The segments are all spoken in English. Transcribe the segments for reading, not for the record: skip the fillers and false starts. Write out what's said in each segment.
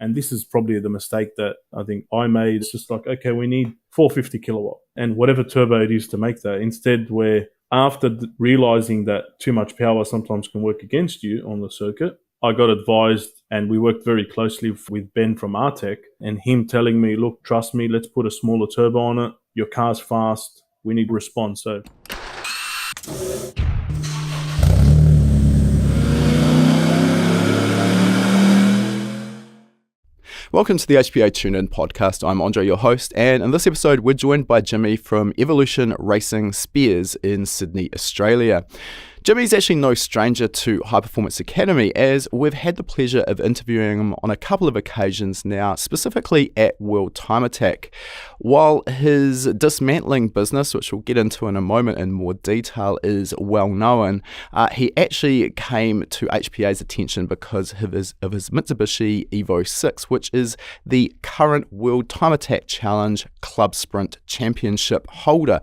And this is probably the mistake that I think I made. It's just like, okay, we need 450 kilowatt and whatever turbo it is to make that. Instead, we're after realizing that too much power sometimes can work against you on the circuit, I got advised, and we worked very closely with Ben from Artec, and him telling me, look, trust me, let's put a smaller turbo on it. Your car's fast. We need response. So welcome to the HPA Tune-In podcast. I'm Andre, your host, and in this episode, we're joined by Jimmy from Evolution Racing Spears in Sydney, Australia. Jimmy's actually no stranger to High Performance Academy, as we've had the pleasure of interviewing him on a couple of occasions now, specifically at World Time Attack. While his dismantling business, which we'll get into in a moment in more detail, is well known, he actually came to HPA's attention because of his Mitsubishi Evo 6, which is the current World Time Attack Challenge Club Sprint Championship holder.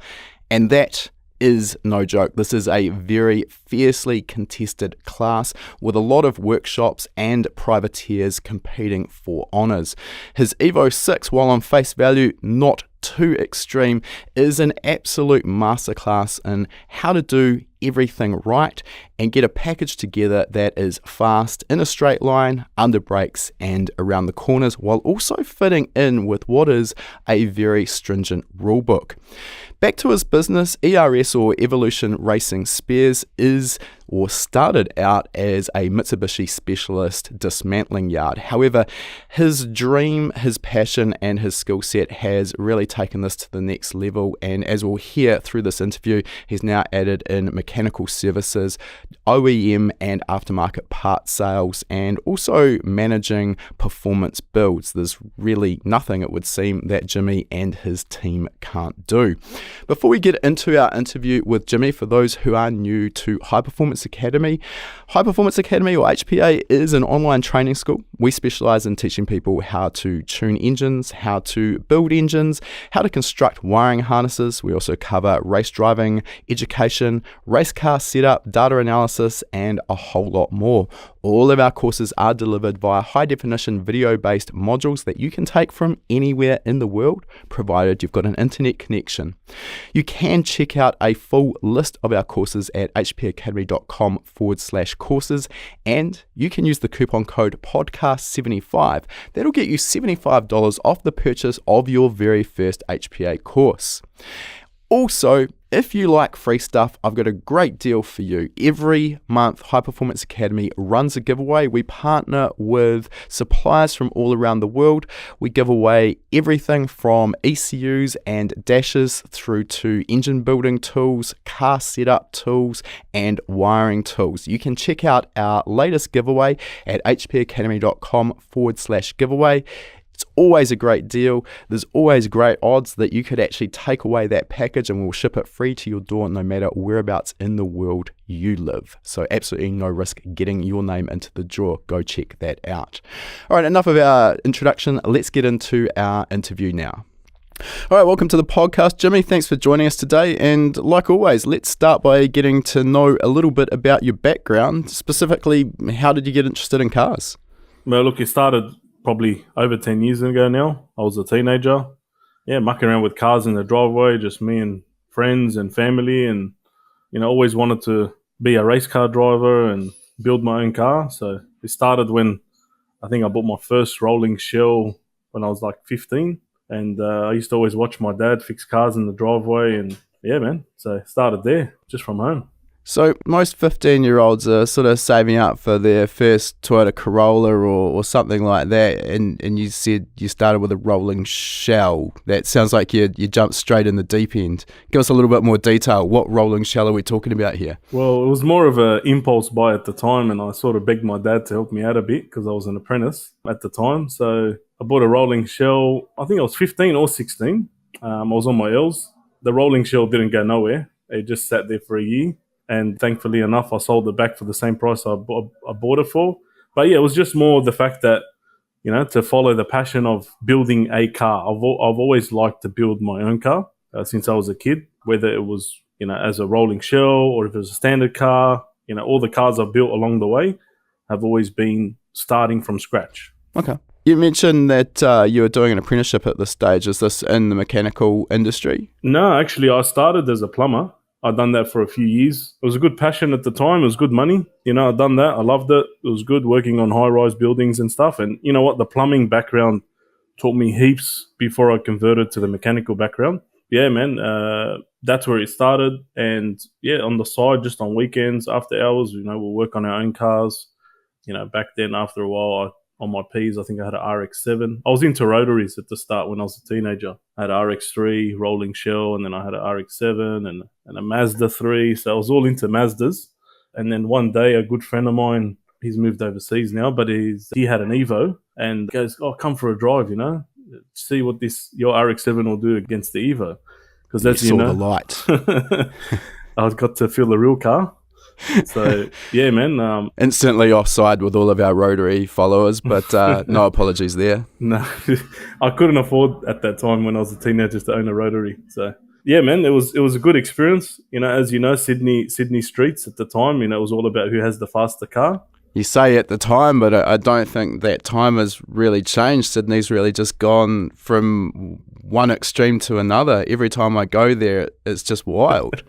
And that is no joke. This is a very fiercely contested class with a lot of workshops and privateers competing for honours. His Evo 6, while on face value not too extreme, is an absolute masterclass in how to do everything right and get a package together that is fast in a straight line, under brakes and around the corners, while also fitting in with what is a very stringent rulebook. Back to his business, ERS or Evolution Racing Spears started out as a Mitsubishi specialist dismantling yard. However, his dream, his passion and his skill set has really taken this to the next level, and as we'll hear through this interview, he's now added in mechanical services, OEM and aftermarket part sales, and also managing performance builds. There's really nothing, it would seem, that Jimmy and his team can't do. Before we get into our interview with Jimmy, for those who are new to High Performance Academy or HPA is an online training school. We specialise in teaching people how to tune engines, how to build engines, how to construct wiring harnesses. We also cover race driving, education, race car setup, data analysis, and a whole lot more. All of our courses are delivered via high-definition video-based modules that you can take from anywhere in the world, provided you've got an internet connection. You can check out a full list of our courses at hpaacademy.com/courses, and you can use the coupon code podcast75. That'll get you $75 off the purchase of your very first HPA course. Also, if you like free stuff, I've got a great deal for you. Every month, High Performance Academy runs a giveaway. We partner with suppliers from all around the world. We give away everything from ECUs and dashes through to engine building tools, car setup tools, and wiring tools. You can check out our latest giveaway at hpaacademy.com/giveaway. It's always a great deal. There's always great odds that you could actually take away that package and we'll ship it free to your door no matter whereabouts in the world you live. So absolutely no risk getting your name into the draw. Go check that out. All right, enough of our introduction. Let's get into our interview now. All right, welcome to the podcast, Jimmy. Thanks for joining us today. And like always, let's start by getting to know a little bit about your background. Specifically, how did you get interested in cars? Well, look, it started probably over 10 years ago now. I was a teenager. Mucking around with cars in the driveway, just me and friends and family, and, always wanted to be a race car driver and build my own car. So it started when I think I bought my first rolling shell when I was like 15. And I used to always watch my dad fix cars in the driveway. And so it started there, just from home. So most 15-year-olds are sort of saving up for their first Toyota Corolla or something like that, and you said you started with a rolling shell. That sounds like you jumped straight in the deep end. Give us a little bit more detail. What rolling shell are we talking about here? Well, it was more of an impulse buy at the time, and I sort of begged my dad to help me out a bit because I was an apprentice at the time. So I bought a rolling shell. I think I was 15 or 16. I was on my L's. The rolling shell didn't go nowhere. It just sat there for a year. And thankfully enough, I sold it back for the same price I bought it for. But it was just more the fact that, to follow the passion of building a car. I've always liked to build my own car since I was a kid, whether it was, as a rolling shell or if it was a standard car. All the cars I've built along the way have always been starting from scratch. Okay. You mentioned that you were doing an apprenticeship at this stage. Is this in the mechanical industry? No, actually, I started as a plumber. I'd done that for a few years. It was a good passion at the time. It was good money. I'd done that. I loved it. It was good working on high-rise buildings and stuff. And you know what? The plumbing background taught me heaps before I converted to the mechanical background. Yeah, man, that's where it started. And yeah, on the side, just on weekends, after hours, we'll work on our own cars. Back then, after a while, on my Ps, I think I had an RX-7. I was into rotaries at the start when I was a teenager. I had an RX-3, rolling shell, and then I had an RX-7 and a Mazda 3. So I was all into Mazdas. And then one day, a good friend of mine, he's moved overseas now, but he had an Evo and goes, "Oh, come for a drive, see what your RX-7 will do against the Evo." Because that's, you saw the light. I got to feel the real car. So yeah, man. Instantly offside with all of our rotary followers, but no apologies there. No, I couldn't afford at that time when I was a teenager to own a rotary. So yeah, man, it was a good experience. As you know, Sydney streets at the time, it was all about who has the faster car. You say at the time, but I don't think that time has really changed. Sydney's really just gone from one extreme to another. Every time I go there, it's just wild.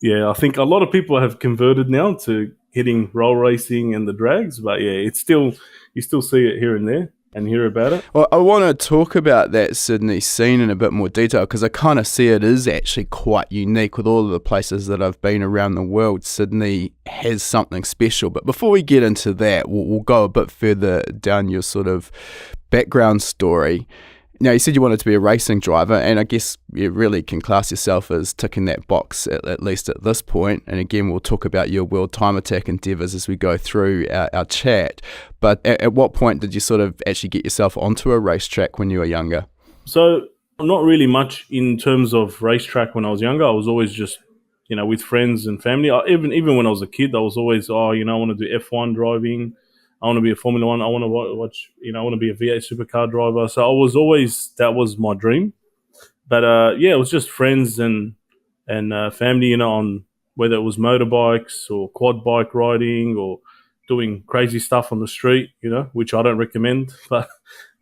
Yeah, I think a lot of people have converted now to hitting roll racing and the drags, but yeah, you still see it here and there and hear about it. Well, I want to talk about that Sydney scene in a bit more detail because I kind of see it is actually quite unique with all of the places that I've been around the world. Sydney has something special. But before we get into that, we'll go a bit further down your sort of background story. Now, you said you wanted to be a racing driver, and I guess you really can class yourself as ticking that box, at least at this point. And again, we'll talk about your World Time Attack endeavours as we go through our chat. But at what point did you sort of actually get yourself onto a racetrack when you were younger? So, not really much in terms of racetrack when I was younger. I was always just, with friends and family. Even when I was a kid, I was always, I want to do F1 driving. I want to be a Formula One. I want to watch, I want to be a V8 supercar driver. So that was my dream. But yeah, it was just friends and family, on whether it was motorbikes or quad bike riding or doing crazy stuff on the street, which I don't recommend. But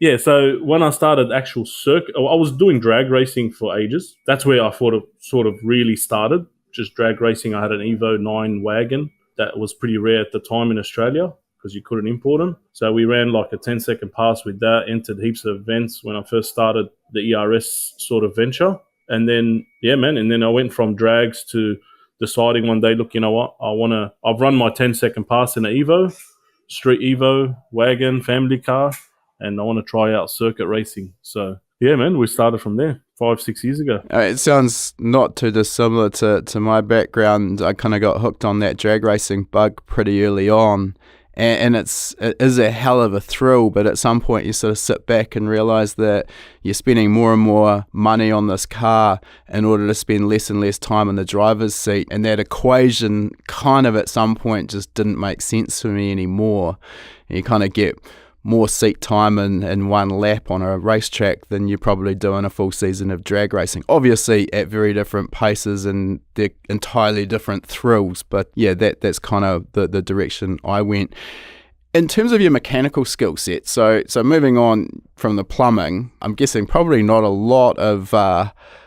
yeah, so when I started actual circuit, I was doing drag racing for ages. That's where I sort of really started, just drag racing. I had an Evo 9 wagon that was pretty rare at the time in Australia, because you couldn't import them. So we ran like a 10-second pass with that, entered heaps of events when I first started the ERS sort of venture. And then, yeah, man, and then I went from drags to deciding one day, look, you know what, I've run my 10-second pass in an Evo, street Evo, wagon, family car, and I want to try out circuit racing. So, yeah, man, we started from there 5-6 years ago. It sounds not too dissimilar to my background. I kind of got hooked on that drag racing bug pretty early on. And it is a hell of a thrill, but at some point you sort of sit back and realize that you're spending more and more money on this car in order to spend less and less time in the driver's seat. And that equation kind of at some point just didn't make sense for me anymore. And you kind of get more seat time in one lap on a racetrack than you probably do in a full season of drag racing. Obviously at very different paces and they're entirely different thrills, but yeah, that's kind of the direction I went. In terms of your mechanical skill set, so moving on from the plumbing, I'm guessing probably not a lot of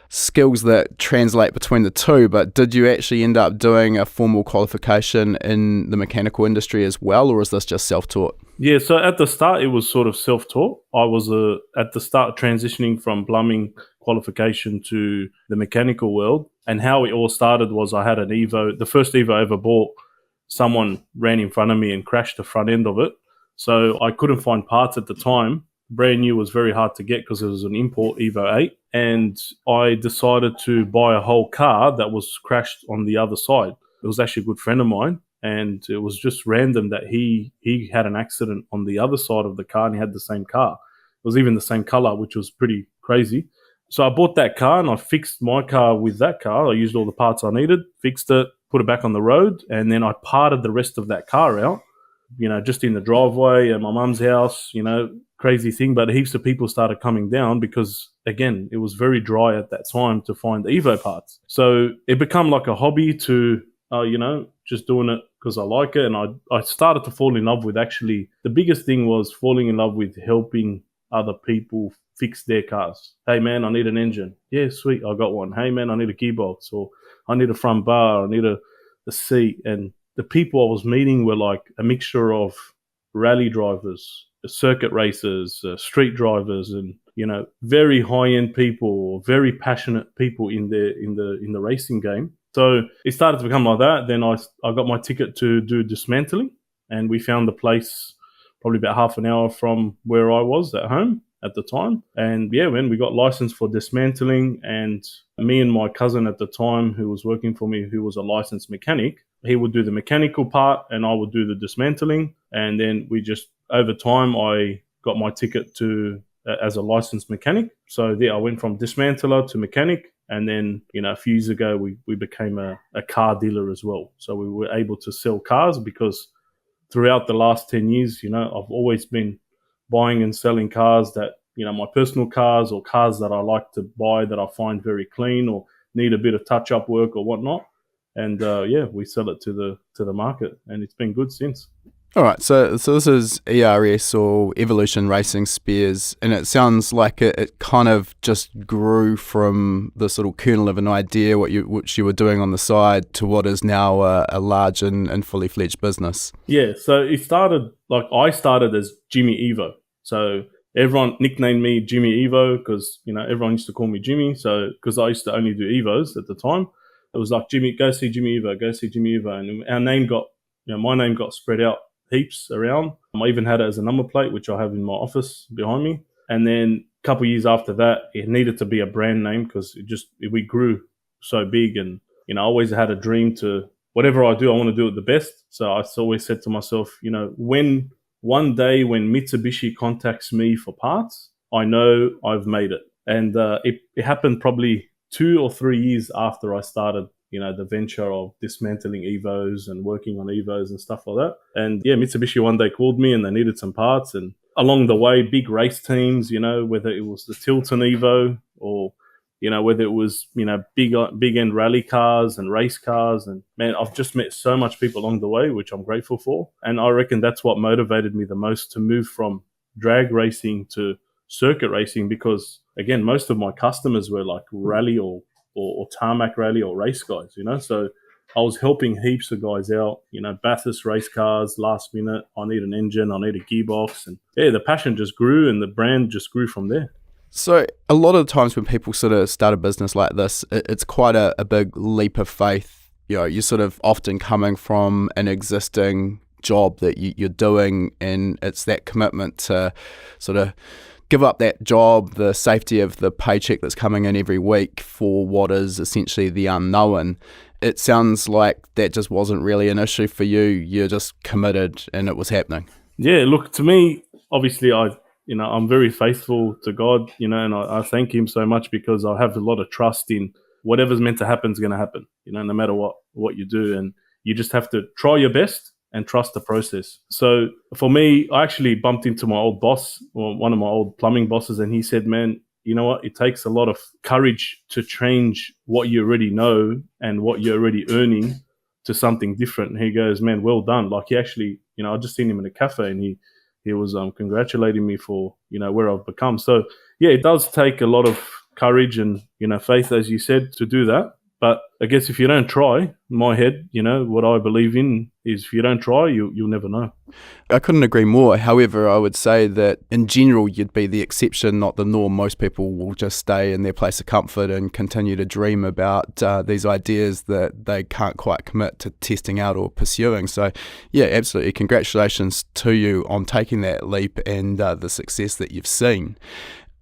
skills that translate between the two, but did you actually end up doing a formal qualification in the mechanical industry as well, or is this just self-taught? Yeah, so at the start, it was sort of self-taught. I was at the start transitioning from plumbing qualification to the mechanical world. And how it all started was I had an Evo. The first Evo I ever bought, someone ran in front of me and crashed the front end of it. So I couldn't find parts at the time. Brand new was very hard to get because it was an import Evo 8. And I decided to buy a whole car that was crashed on the other side. It was actually a good friend of mine. And it was just random that he had an accident on the other side of the car and he had the same car. It was even the same color, which was pretty crazy. So I bought that car and I fixed my car with that car. I used all the parts I needed, fixed it, put it back on the road, and then I parted the rest of that car out, just in the driveway at my mum's house, crazy thing. But heaps of people started coming down because, again, it was very dry at that time to find the Evo parts. So it became like a hobby to, just doing it because I like it. And I started to fall in love with, actually, the biggest thing was falling in love with helping other people fix their cars. Hey man, I need an engine. Yeah, sweet, I got one. Hey man, I need a gearbox, or I need a front bar, I need a seat. And the people I was meeting were like a mixture of rally drivers, circuit racers, street drivers, and very high end people, very passionate people in the racing game. So it started to become like that. Then I got my ticket to do dismantling, and we found the place probably about half an hour from where I was at home at the time. And yeah, when we got licensed for dismantling, and me and my cousin at the time who was working for me, who was a licensed mechanic, he would do the mechanical part and I would do the dismantling. And then we just, over time, I got my ticket to as a licensed mechanic. So yeah, I went from dismantler to mechanic. And then, a few years ago, we became a car dealer as well. So we were able to sell cars, because throughout the last 10 years, I've always been buying and selling cars that, my personal cars, or cars that I like to buy that I find very clean or need a bit of touch-up work or whatnot. And yeah, we sell it to the market, and it's been good since. All right, so this is ERS, or Evolution Racing Spears, and it sounds like it kind of just grew from the sort of kernel of an idea, which you were doing on the side, to what is now a large and fully fledged business. Yeah, so it started, I started as Jimmy EVO. So everyone nicknamed me Jimmy EVO because, everyone used to call me Jimmy. So, because I used to only do Evos at the time, it was like, Jimmy, go see Jimmy EVO, go see Jimmy EVO. And our name got, my name got spread out heaps around. I even had it as a number plate, which I have in my office behind me. And then a couple of years after that, it needed to be a brand name, because we grew so big. And, I always had a dream to, whatever I do, I want to do it the best. So I always said to myself, when one day when Mitsubishi contacts me for parts, I know I've made it. And it happened probably 2 or 3 years after I started, the venture of dismantling Evos and working on Evos and stuff like that. And yeah, Mitsubishi one day called me and they needed some parts. And along the way, big race teams, whether it was the Tilton Evo, or, whether it was, big end rally cars and race cars. And man, I've just met so much people along the way, which I'm grateful for. And I reckon that's what motivated me the most to move from drag racing to circuit racing, because again, most of my customers were like rally or tarmac rally or race guys, so I was helping heaps of guys out, Bathurst race cars, last minute, I need an engine, I need a gearbox. And yeah, the passion just grew and the brand just grew from there. So a lot of the times when people sort of start a business like this, it's quite a big leap of faith. You're sort of often coming from an existing job that you're doing, and it's that commitment to sort of give up that job, the safety of the paycheck that's coming in every week, for what is essentially the unknown. It sounds like that just wasn't really an issue for you. You're just committed and it was happening. Yeah, look, to me, obviously, I'm very faithful to God, and I thank him so much, because I have a lot of trust in whatever's meant to happen is going to happen, no matter what you do. And you just have to try your best and trust the process. So for me, I actually bumped into my old boss, or one of my old plumbing bosses, and he said, man, you know what? It takes a lot of courage to change what you already know and what you're already earning to something different. And he goes, man, well done. Like, he actually, I just seen him in a cafe, and he was congratulating me for, where I've become. So yeah, it does take a lot of courage and, faith, as you said, to do that. But I guess if you don't try, in my head, what I believe in is, if you don't try, you'll never know. I couldn't agree more. However, I would say that in general, you'd be the exception, not the norm. Most people will just stay in their place of comfort and continue to dream about these ideas that they can't quite commit to testing out or pursuing. So yeah, absolutely. Congratulations to you on taking that leap and the success that you've seen.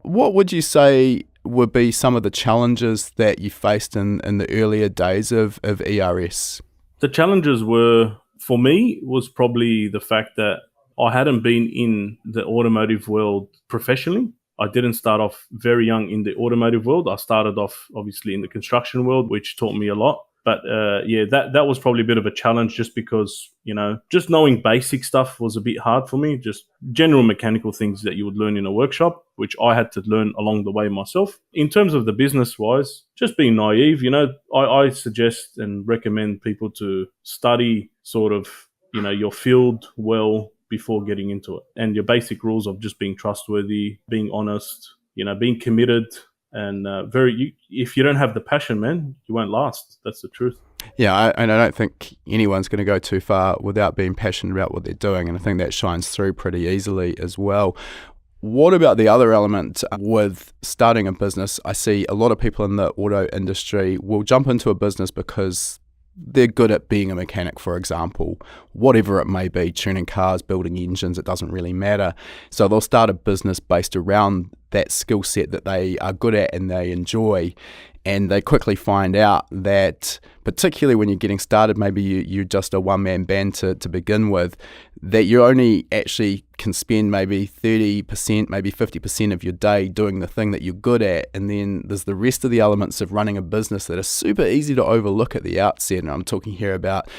What would you say would be some of the challenges that you faced in the earlier days of ERS? The challenges were, for me, was probably the fact that I hadn't been in the automotive world professionally. I didn't start off very young in the automotive world. I started off, obviously, in the construction world, which taught me a lot. But yeah, that was probably a bit of a challenge just because, just knowing basic stuff was a bit hard for me. Just general mechanical things that you would learn in a workshop, which I had to learn along the way myself. In terms of the business-wise, just being naive, I suggest and recommend people to study sort of, your field well before getting into it. And your basic rules of just being trustworthy, being honest, being committed. And if you don't have the passion, man, you won't last. That's the truth. Yeah, and I don't think anyone's going to go too far without being passionate about what they're doing, and I think that shines through pretty easily as well. What about the other element with starting a business? I see a lot of people in the auto industry will jump into a business because they're good at being a mechanic, for example, whatever it may be, tuning cars, building engines, it doesn't really matter. So they'll start a business based around that skill set that they are good at and they enjoy. And they quickly find out that, particularly when you're getting started, maybe you're just a one-man band to begin with, that you only actually can spend maybe 30%, maybe 50% of your day doing the thing that you're good at. And then there's the rest of the elements of running a business that are super easy to overlook at the outset. And I'm talking here about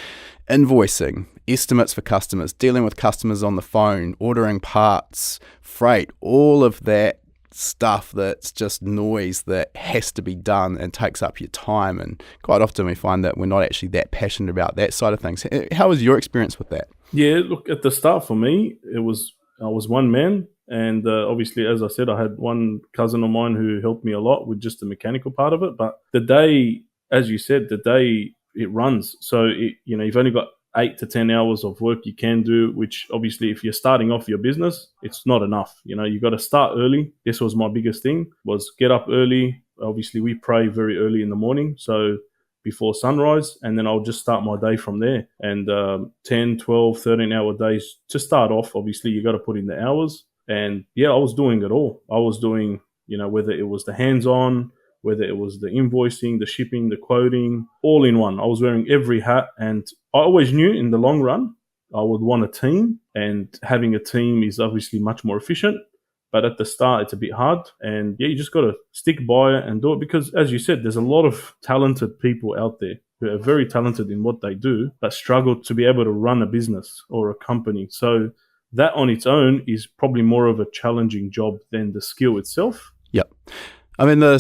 invoicing, estimates for customers, dealing with customers on the phone, ordering parts, freight, all of that stuff that's just noise that has to be done and takes up your time. And quite often we find that we're not actually that passionate about that side of things. How was your experience with that? Yeah, look, at the start for me, I was one man. And obviously, as I said, I had one cousin of mine who helped me a lot with just the mechanical part of it. But the day, as you said, it runs. So, you've only got 8 to 10 hours of work you can do, which obviously if you're starting off your business, it's not enough. You got to start early. This was my biggest thing, was get up early. Obviously we pray very early in the morning, so before sunrise, and then I'll just start my day from there. And 10, 12, 13 hour days to start off. Obviously you got to put in the hours. And yeah, I was doing it all. I was doing, whether it was the hands-on, whether it was the invoicing, the shipping, the quoting, all in one. I was wearing every hat, and I always knew in the long run I would want a team, and having a team is obviously much more efficient. But at the start, it's a bit hard, and yeah, you just got to stick by it and do it, because as you said, there's a lot of talented people out there who are very talented in what they do, but struggle to be able to run a business or a company. So that on its own is probably more of a challenging job than the skill itself. Yep. I mean, the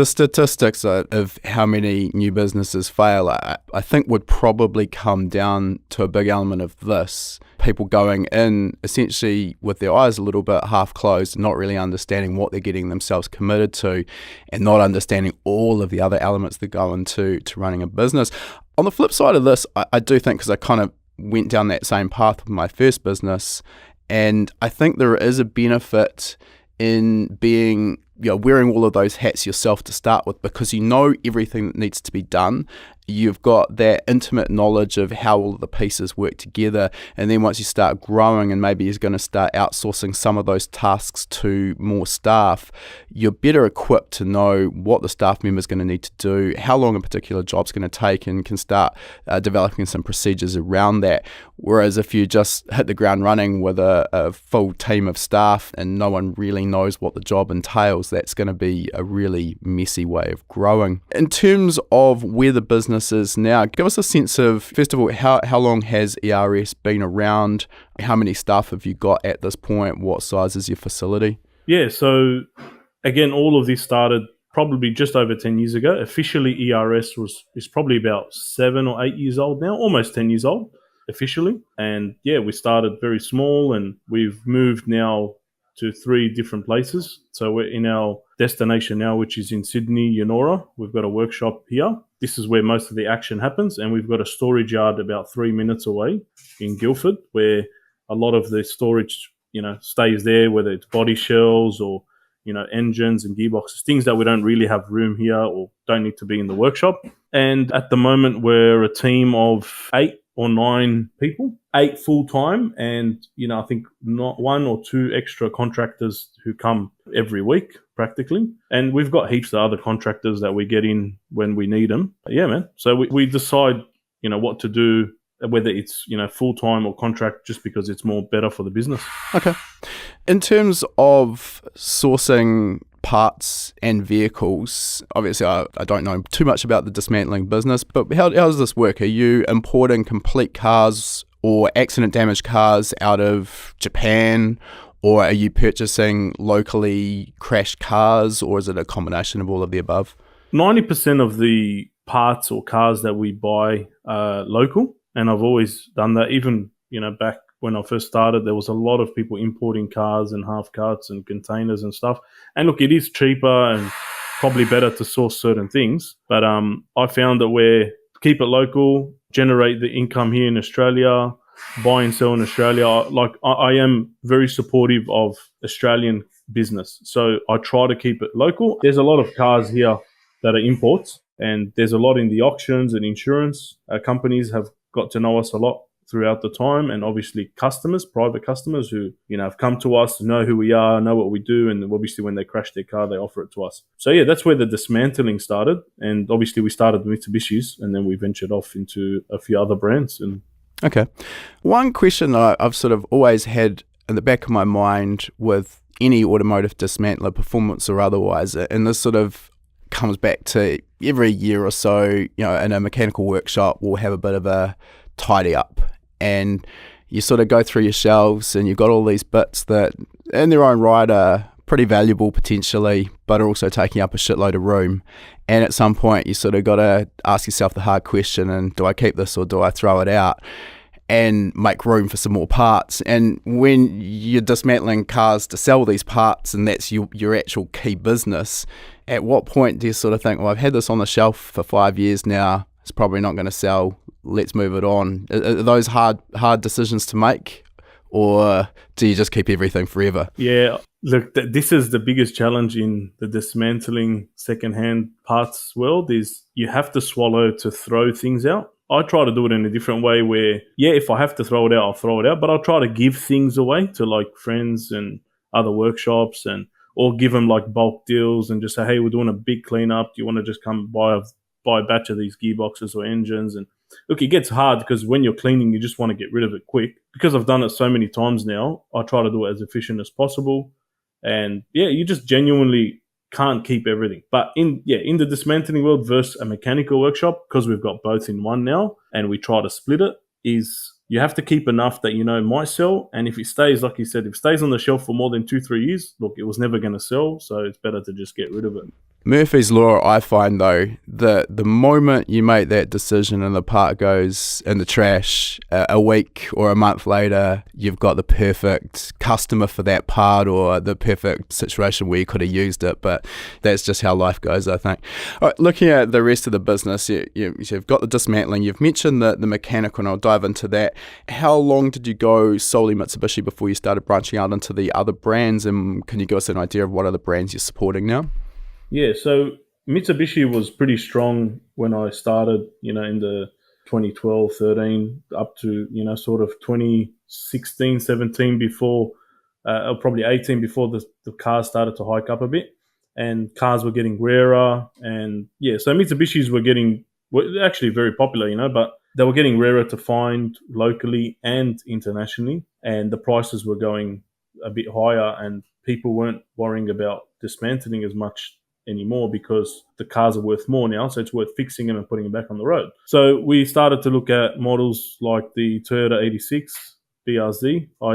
statistics of how many new businesses fail, I think would probably come down to a big element of this. People going in essentially with their eyes a little bit half closed, not really understanding what they're getting themselves committed to, and not understanding all of the other elements that go into running a business. On the flip side of this, I do think, because I kind of went down that same path with my first business, and I think there is a benefit in being, wearing all of those hats yourself to start with, because you know everything that needs to be done. You've got that intimate knowledge of how all of the pieces work together, and then once you start growing and maybe you're going to start outsourcing some of those tasks to more staff, you're better equipped to know what the staff member is going to need to do, how long a particular job's going to take, and can start developing some procedures around that. Whereas if you just hit the ground running with a full team of staff and no one really knows what the job entails, that's going to be a really messy way of growing. In terms of where the business is now, give us a sense of, first of all, how long has ERS been around? How many staff have you got at this point? What size is your facility? Yeah, so again, all of this started probably just over 10 years ago. Officially, ERS is probably about 7 or 8 years old now, almost 10 years old officially. And yeah, we started very small, and we've moved now to 3 different places. So we're in our destination now, which is in Sydney, Yennora. We've got a workshop here. This is where most of the action happens. And we've got a storage yard about 3 minutes away in Guildford, where a lot of the storage, stays there, whether it's body shells or, engines and gearboxes, things that we don't really have room here or don't need to be in the workshop. And at the moment, we're a team of 8 or 9 people, 8 full-time, and, I think not 1 or 2 extra contractors who come every week, practically. And we've got heaps of other contractors that we get in when we need them. But yeah, man. So we decide, what to do, whether it's, full-time or contract, just because it's more better for the business. Okay. In terms of sourcing parts and vehicles. Obviously, I don't know too much about the dismantling business, but how does this work? Are you importing complete cars or accident damaged cars out of Japan, or are you purchasing locally crashed cars, or is it a combination of all of the above? 90% of the parts or cars that we buy are local, and I've always done that. Even, back when I first started, there was a lot of people importing cars and half carts and containers and stuff. And look, it is cheaper and probably better to source certain things. But I found that we keep it local, generate the income here in Australia, buy and sell in Australia. Like I am very supportive of Australian business. So I try to keep it local. There's a lot of cars here that are imports, and there's a lot in the auctions and insurance. Companies have got to know us a lot throughout the time, and obviously customers, private customers who have come to us, know who we are, know what we do, and obviously when they crash their car, they offer it to us. So yeah, that's where the dismantling started, and obviously we started with Mitsubishis, and then we ventured off into a few other brands. And okay, one question that I've sort of always had in the back of my mind with any automotive dismantler, performance or otherwise, and this sort of comes back to every year or so, in a mechanical workshop, we'll have a bit of a tidy up, and you sort of go through your shelves and you've got all these bits that in their own right are pretty valuable potentially, but are also taking up a shitload of room. And at some point you sort of got to ask yourself the hard question, and do I keep this or do I throw it out and make room for some more parts? And when you're dismantling cars to sell these parts, and that's your actual key business, at what point do you sort of think, well, I've had this on the shelf for 5 years now, it's probably not going to sell, let's move it on? Are those hard decisions to make, or do you just keep everything forever? Yeah, look, this is the biggest challenge in the dismantling secondhand parts world, is you have to swallow to throw things out. I try to do it in a different way where, yeah, if I have to throw it out, I'll throw it out, but I'll try to give things away to like friends and other workshops, or give them like bulk deals and just say, hey, we're doing a big cleanup. Do you want to just come buy a batch of these gearboxes or engines? And look, it gets hard because when you're cleaning, you just want to get rid of it quick. Because I've done it so many times now, I try to do it as efficient as possible. And yeah, you just genuinely can't keep everything. But in the dismantling world versus a mechanical workshop, because we've got both in one now and we try to split it, is you have to keep enough that might sell. And if it stays, like you said, if it stays on the shelf for more than 2-3 years, look, it was never going to sell. So it's better to just get rid of it. Murphy's Law, I find though, that the moment you make that decision and the part goes in the trash, a week or a month later, you've got the perfect customer for that part, or the perfect situation where you could have used it. But that's just how life goes, I think. All right, looking at the rest of the business, you've got the dismantling, you've mentioned the mechanical, and I'll dive into that. How long did you go solely Mitsubishi before you started branching out into the other brands? And can you give us an idea of what other brands you're supporting now? Yeah, so Mitsubishi was pretty strong when I started, in the 2012, 13, up to, sort of 2016, 17 before, or probably 18 before the cars started to hike up a bit, and cars were getting rarer. And yeah, so Mitsubishis were actually very popular, but they were getting rarer to find locally and internationally, and the prices were going a bit higher, and people weren't worrying about dismantling as much anymore because the cars are worth more now, so it's worth fixing them and putting them back on the road. So we started to look at models like the Toyota 86 BRZ. I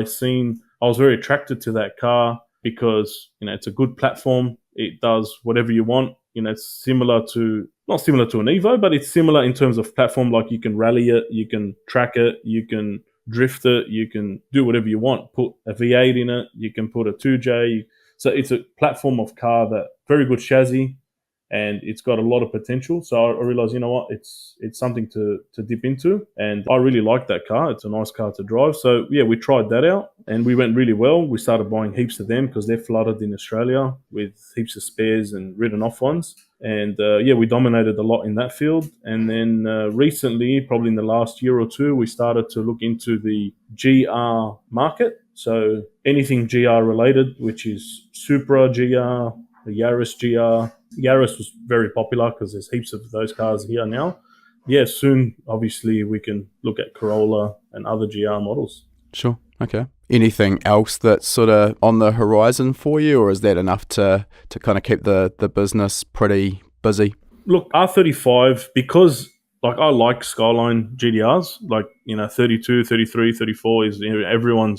was very attracted to that car because it's a good platform. It does whatever you want. It's not similar to an Evo, but it's similar in terms of platform. Like you can rally it, you can track it, you can drift it, you can do whatever you want. Put a V8 in it, you can put a 2J. So it's a platform of car that very good chassis, and it's got a lot of potential. So I realized, it's something to dip into, and I really like that car. It's a nice car to drive. So yeah, we tried that out, and we went really well. We started buying heaps of them because they're flooded in Australia with heaps of spares and written off ones. And we dominated a lot in that field. And then recently, probably in the last year or two, we started to look into the GR market. So anything GR related, which is Supra GR, the Yaris GR. Yaris was very popular because there's heaps of those cars here now. Yeah, soon, obviously, we can look at Corolla and other GR models. Sure. Okay. Anything else that's sort of on the horizon for you, or is that enough to kind of keep the business pretty busy? Look, R35, because like I like Skyline GDRs, like, 32, 33, 34 is, everyone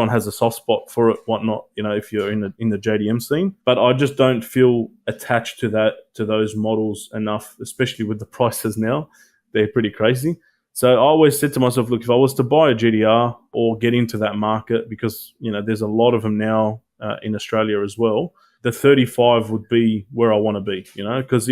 has a soft spot for it, whatnot, if you're in the JDM scene. But I just don't feel attached to those models enough, especially with the prices now. They're pretty crazy. So I always said to myself, look, if I was to buy a GDR or get into that market, because, there's a lot of them now in Australia as well, the 35 would be where I want to be, because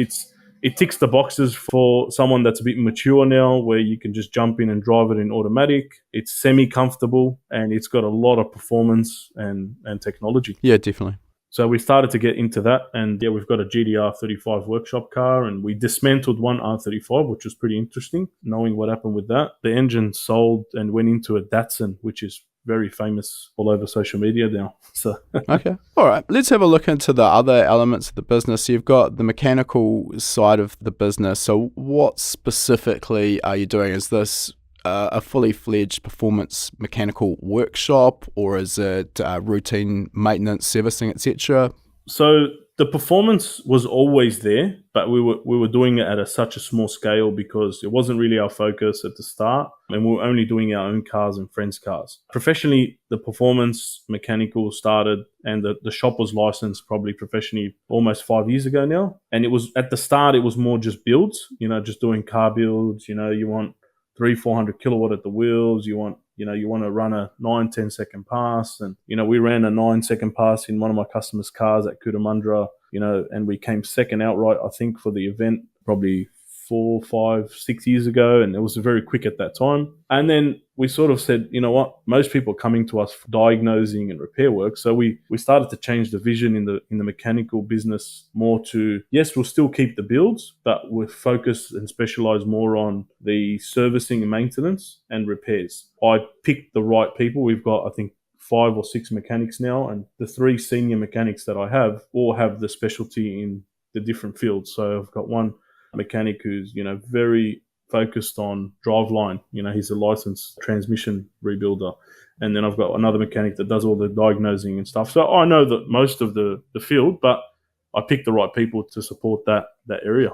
it ticks the boxes for someone that's a bit mature now, where you can just jump in and drive it in automatic. It's semi-comfortable and it's got a lot of performance and technology. Yeah, definitely. So we started to get into that, and we've got a GDR 35 workshop car, and we dismantled one R35, which was pretty interesting, knowing what happened with that. The engine sold and went into a Datsun, which is very famous all over social media now. So okay. All right. Let's have a look into the other elements of the business. So you've got the mechanical side of the business. So what specifically are you doing? Is this a fully fledged performance mechanical workshop, or is it routine maintenance, servicing, etc.? So the performance was always there, but we were doing it at such a small scale because it wasn't really our focus at the start, and we were only doing our own cars and friends' cars. Professionally, the performance mechanical started, and the shop was licensed probably professionally almost 5 years ago now. And it was at the start, it was more just builds, just doing car builds. You want 300-400 kilowatt at the wheels. You want to run a 9-10 second pass. And, we ran a 9-second pass in one of my customers' cars at Cootamundra, and we came second outright, I think, for the event probably 4, 5, 6 years ago. And it was very quick at that time. And then we sort of said, you know what, most people are coming to us for diagnosing and repair work. So we started to change the vision in the mechanical business more to, yes, we'll still keep the builds, but we'll focus and specialize more on the servicing and maintenance and repairs. I picked the right people. We've got, I think, 5 or 6 mechanics now, and the 3 senior mechanics that I have all have the specialty in the different fields. So I've got one mechanic who's, very focused on driveline. He's a licensed transmission rebuilder. And then I've got another mechanic that does all the diagnosing and stuff. So I know that most of the field, but I picked the right people to support that area.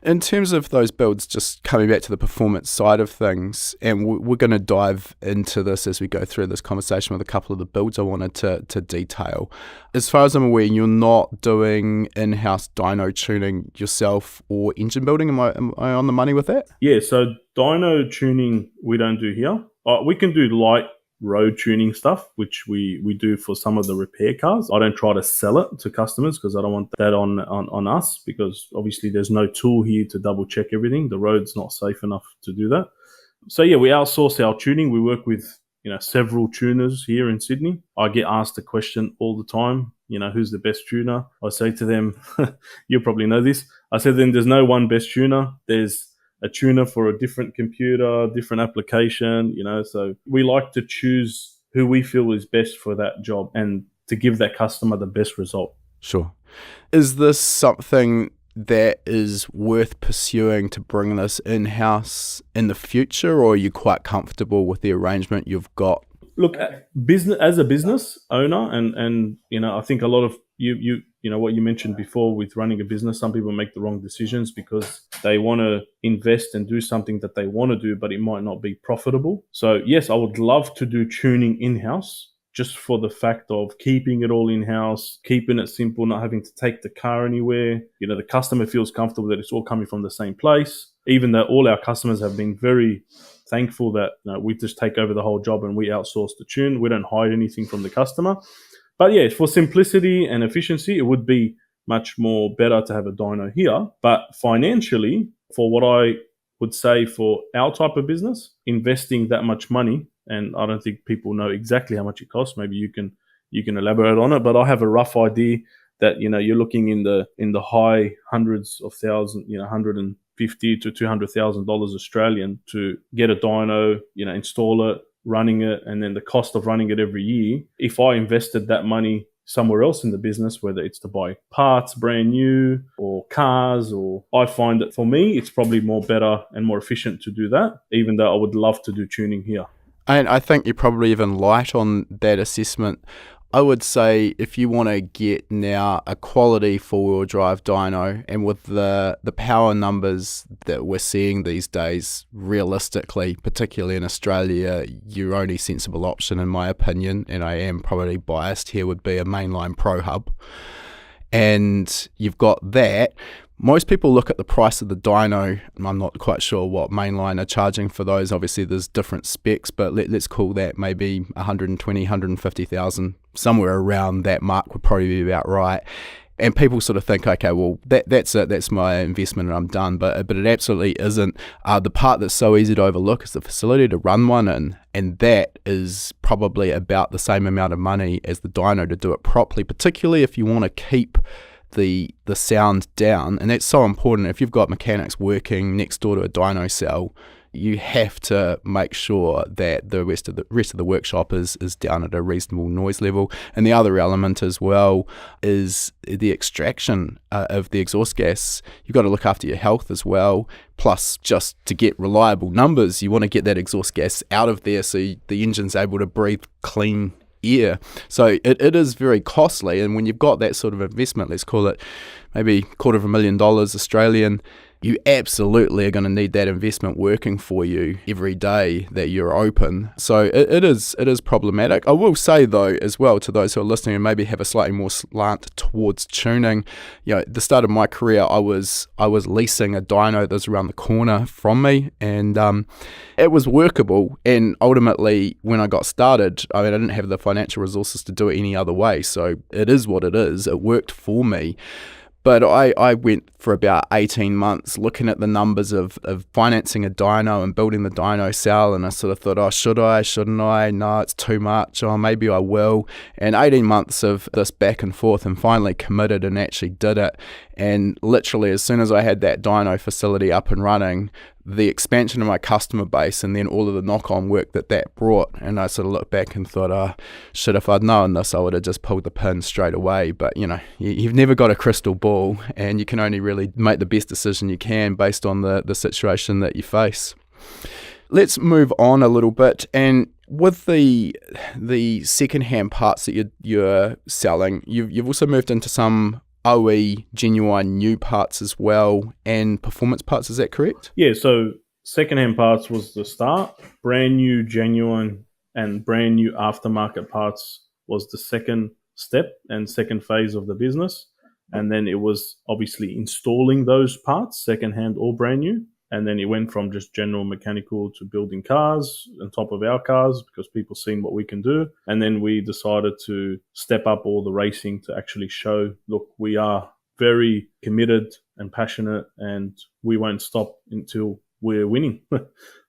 In terms of those builds, just coming back to the performance side of things, and we're going to dive into this as we go through this conversation with a couple of the builds I wanted to detail. As far as I'm aware, you're not doing in-house dyno tuning yourself or engine building. Am I on the money with that? Yeah, so dyno tuning we don't do here. We can do light road tuning stuff, which we do for some of the repair cars. I don't try to sell it to customers because I don't want that on us, because obviously there's no tool here to double check everything. The road's not safe enough to do that. So yeah, we outsource our tuning. We work with several tuners here in Sydney. I get asked the question all the time, who's the best tuner? I say to them, you'll probably know this. I said to them, there's no one best tuner. There's a tuner for a different computer, different application, so we like to choose who we feel is best for that job and to give that customer the best result. Sure. Is this something that is worth pursuing to bring this in-house in the future, or are you quite comfortable with the arrangement you've got? Look, as a business owner, and I think a lot of you what you mentioned before with running a business, some people make the wrong decisions because they want to invest and do something that they want to do, but it might not be profitable. So yes, I would love to do tuning in-house, just for the fact of keeping it all in-house, keeping it simple, not having to take the car anywhere. The customer feels comfortable that it's all coming from the same place, even though all our customers have been very thankful that we just take over the whole job and we outsource the tune. We don't hide anything from the customer. But yeah, for simplicity and efficiency, it would be much more better to have a dyno here. But financially, for what I would say for our type of business, investing that much money, and I don't think people know exactly how much it costs. Maybe you can elaborate on it, but I have a rough idea that you're looking in the high hundreds of thousands, $150,000 to $200,000 Australian to get a dyno, install it, running it, and then the cost of running it every year. If I invested that money somewhere else in the business, whether it's to buy parts brand new or cars, or I find that for me, it's probably more better and more efficient to do that, even though I would love to do tuning here. And I think you're probably even light on that assessment. I would say if you want to get now a quality four-wheel drive dyno, and with the power numbers that we're seeing these days, realistically, particularly in Australia, your only sensible option, in my opinion, and I am probably biased here, would be a mainline Pro Hub. And you've got that. Most people look at the price of the dyno. I'm not quite sure what mainline are charging for those. Obviously, there's different specs, but let's call that maybe 120, 150,000, somewhere around that mark would probably be about right. And people sort of think, okay, well, that's it. That's my investment and I'm done. But it absolutely isn't. The part that's so easy to overlook is the facility to run one in. And that is probably about the same amount of money as the dyno to do it properly, particularly if you want to keep the sound down. And that's so important. If you've got mechanics working next door to a dyno cell, you have to make sure that the rest of the workshop is down at a reasonable noise level. And the other element as well is the extraction of the exhaust gas. You've got to look after your health as well. Plus, just to get reliable numbers, you want to get that exhaust gas out of there so the engine's able to breathe clean air. So it is very costly, and when you've got that sort of investment, let's call it maybe $250,000 Australian, you absolutely are going to need that investment working for you every day that you're open. So it is problematic. I will say though as well to those who are listening and maybe have a slightly more slant towards tuning, at the start of my career I was leasing a dyno that was around the corner from me, and it was workable. And ultimately when I got started, I didn't have the financial resources to do it any other way, so it is what it is. It worked for me. But I went for about 18 months looking at the numbers of financing a dyno and building the dyno cell, and I sort of thought, oh, should I, shouldn't I? No, it's too much. Oh, maybe I will. And 18 months of this back and forth, and finally committed and actually did it. And literally as soon as I had that dyno facility up and running, the expansion of my customer base and then all of the knock-on work that brought, and I sort of looked back and thought, oh, shit, if I'd known this, I would have just pulled the pin straight away. But, you've never got a crystal ball, and you can only really make the best decision you can based on the situation that you face. Let's move on a little bit, and with the second-hand parts that you're selling, you've also moved into some OE genuine new parts as well, and performance parts, is that correct? Yeah, so secondhand parts was the start. Brand new genuine and brand new aftermarket parts was the second step and second phase of the business. And then it was obviously installing those parts, secondhand or brand new. And then it went from just general mechanical to building cars on top of our cars because people seen what we can do. And then we decided to step up all the racing to actually show, look, we are very committed and passionate, and we won't stop until we're winning.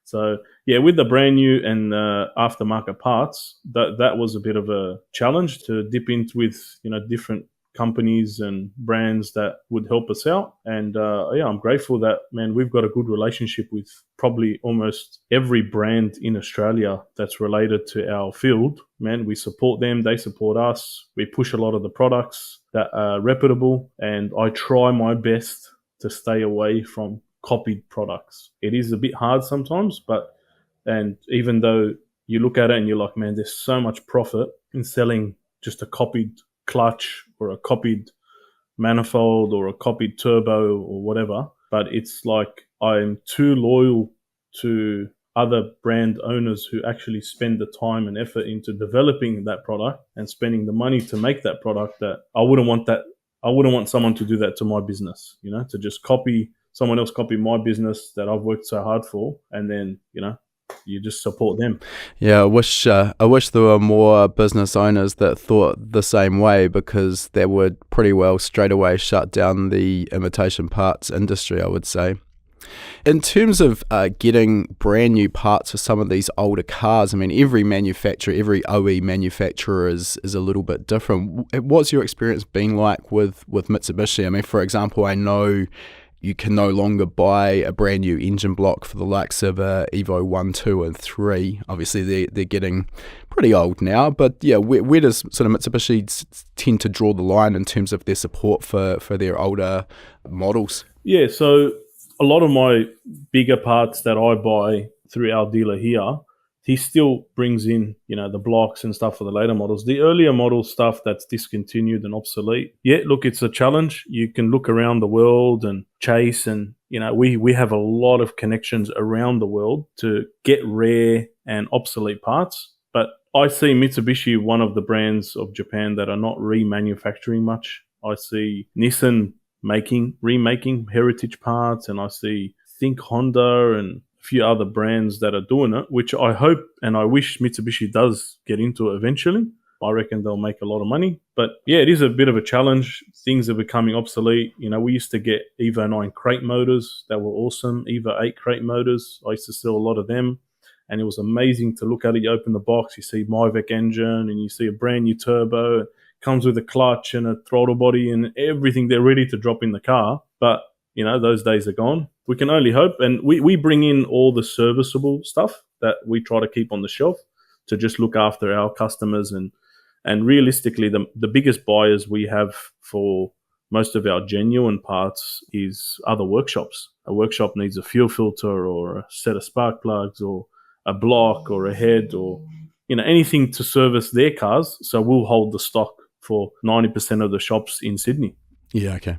So, yeah, with the brand new and aftermarket parts, that was a bit of a challenge to dip into with, different companies and brands that would help us out. And I'm grateful that, man, we've got a good relationship with probably almost every brand in Australia that's related to our field. Man, we support them, they support us. We push a lot of the products that are reputable, and I try my best to stay away from copied products. It is a bit hard sometimes, and even though you look at it and you're like, man, there's so much profit in selling just a copied clutch or a copied manifold or a copied turbo or whatever, but it's like I'm too loyal to other brand owners who actually spend the time and effort into developing that product and spending the money to make that product, that I wouldn't want someone to do that to my business, to just someone else copy my business that I've worked so hard for, and then you just support them. Yeah, I wish there were more business owners that thought the same way, because that would pretty well straight away shut down the imitation parts industry, I would say. In terms of getting brand new parts for some of these older cars, every manufacturer, every OE manufacturer is a little bit different. What's your experience been like with Mitsubishi? For example, I know you can no longer buy a brand new engine block for the likes of Evo 1, 2 and 3. Obviously, they're getting pretty old now, but yeah, where does sort of Mitsubishi tend to draw the line in terms of their support for their older models? Yeah, so a lot of my bigger parts that I buy through our dealer here, he still brings in, the blocks and stuff for the later models. The earlier model stuff that's discontinued and obsolete, yeah, look, it's a challenge. You can look around the world and chase, and we have a lot of connections around the world to get rare and obsolete parts. But I see Mitsubishi, one of the brands of Japan that are not remanufacturing much. I see Nissan remaking heritage parts, and I think Honda and a few other brands that are doing it, which I hope and I wish Mitsubishi does get into it eventually. I reckon they'll make a lot of money. But yeah, it is a bit of a challenge. Things are becoming obsolete. We used to get Evo 9 crate motors that were awesome, Evo 8 crate motors. I used to sell a lot of them, and it was amazing to look at it. You open the box, you see Myvec engine, and you see a brand new turbo. It comes with a clutch and a throttle body and everything. They're ready to drop in the car. But those days are gone. We can only hope. And we bring in all the serviceable stuff that we try to keep on the shelf to just look after our customers. And realistically, the biggest buyers we have for most of our genuine parts is other workshops. A workshop needs a fuel filter or a set of spark plugs or a block or a head or anything to service their cars. So we'll hold the stock for 90% of the shops in Sydney. Yeah, okay.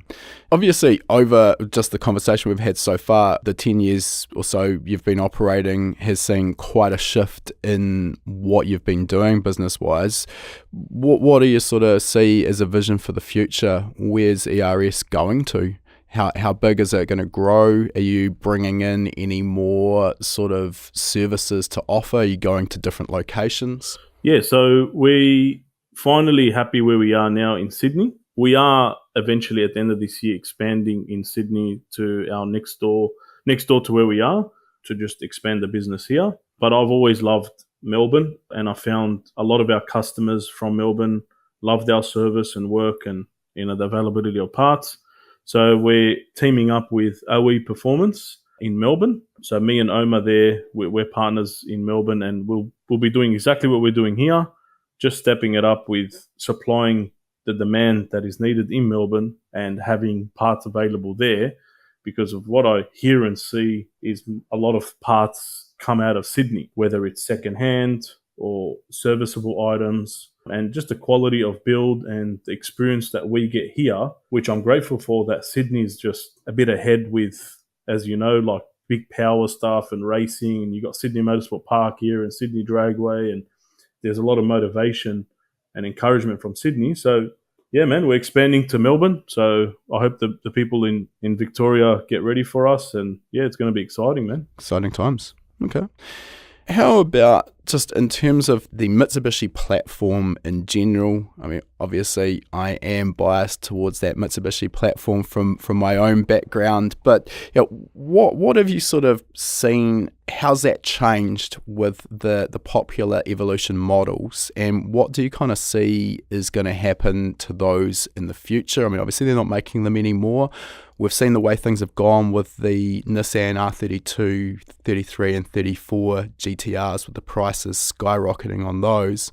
Obviously, over just the conversation we've had so far, the 10 years or so you've been operating has seen quite a shift in what you've been doing business-wise. What do you sort of see as a vision for the future? Where's ERS going to? How big is it going to grow? Are you bringing in any more sort of services to offer? Are you going to different locations? Yeah, so we finally happy where we are now in Sydney. We are eventually at the end of this year expanding in Sydney to our next door to where we are, to just expand the business here. But I've always loved Melbourne, and I found a lot of our customers from Melbourne loved our service and work and the availability of parts. So we're teaming up with OE Performance in Melbourne. So me and Omar there, we're partners in Melbourne, and we'll be doing exactly what we're doing here, just stepping it up with supplying the demand that is needed in Melbourne and having parts available there, because of what I hear and see is a lot of parts come out of Sydney, whether it's secondhand or serviceable items, and just the quality of build and the experience that we get here, which I'm grateful for, that Sydney is just a bit ahead with, as you know, like big power stuff and racing, and you got Sydney Motorsport Park here and Sydney Dragway, and there's a lot of motivation and encouragement from Sydney. So yeah, man, we're expanding to Melbourne. So I hope the people in Victoria get ready for us. And yeah, it's going to be exciting, man. Exciting times. Okay. How about just in terms of the Mitsubishi platform in general? I mean, obviously I am biased towards that Mitsubishi platform from my own background, but what have you sort of seen? How's that changed with the popular Evolution models, and what do you kind of see is going to happen to those in the future? I mean, obviously they're not making them anymore. We've seen the way things have gone with the Nissan R32, 33 and 34 GTRs, with the prices skyrocketing on those.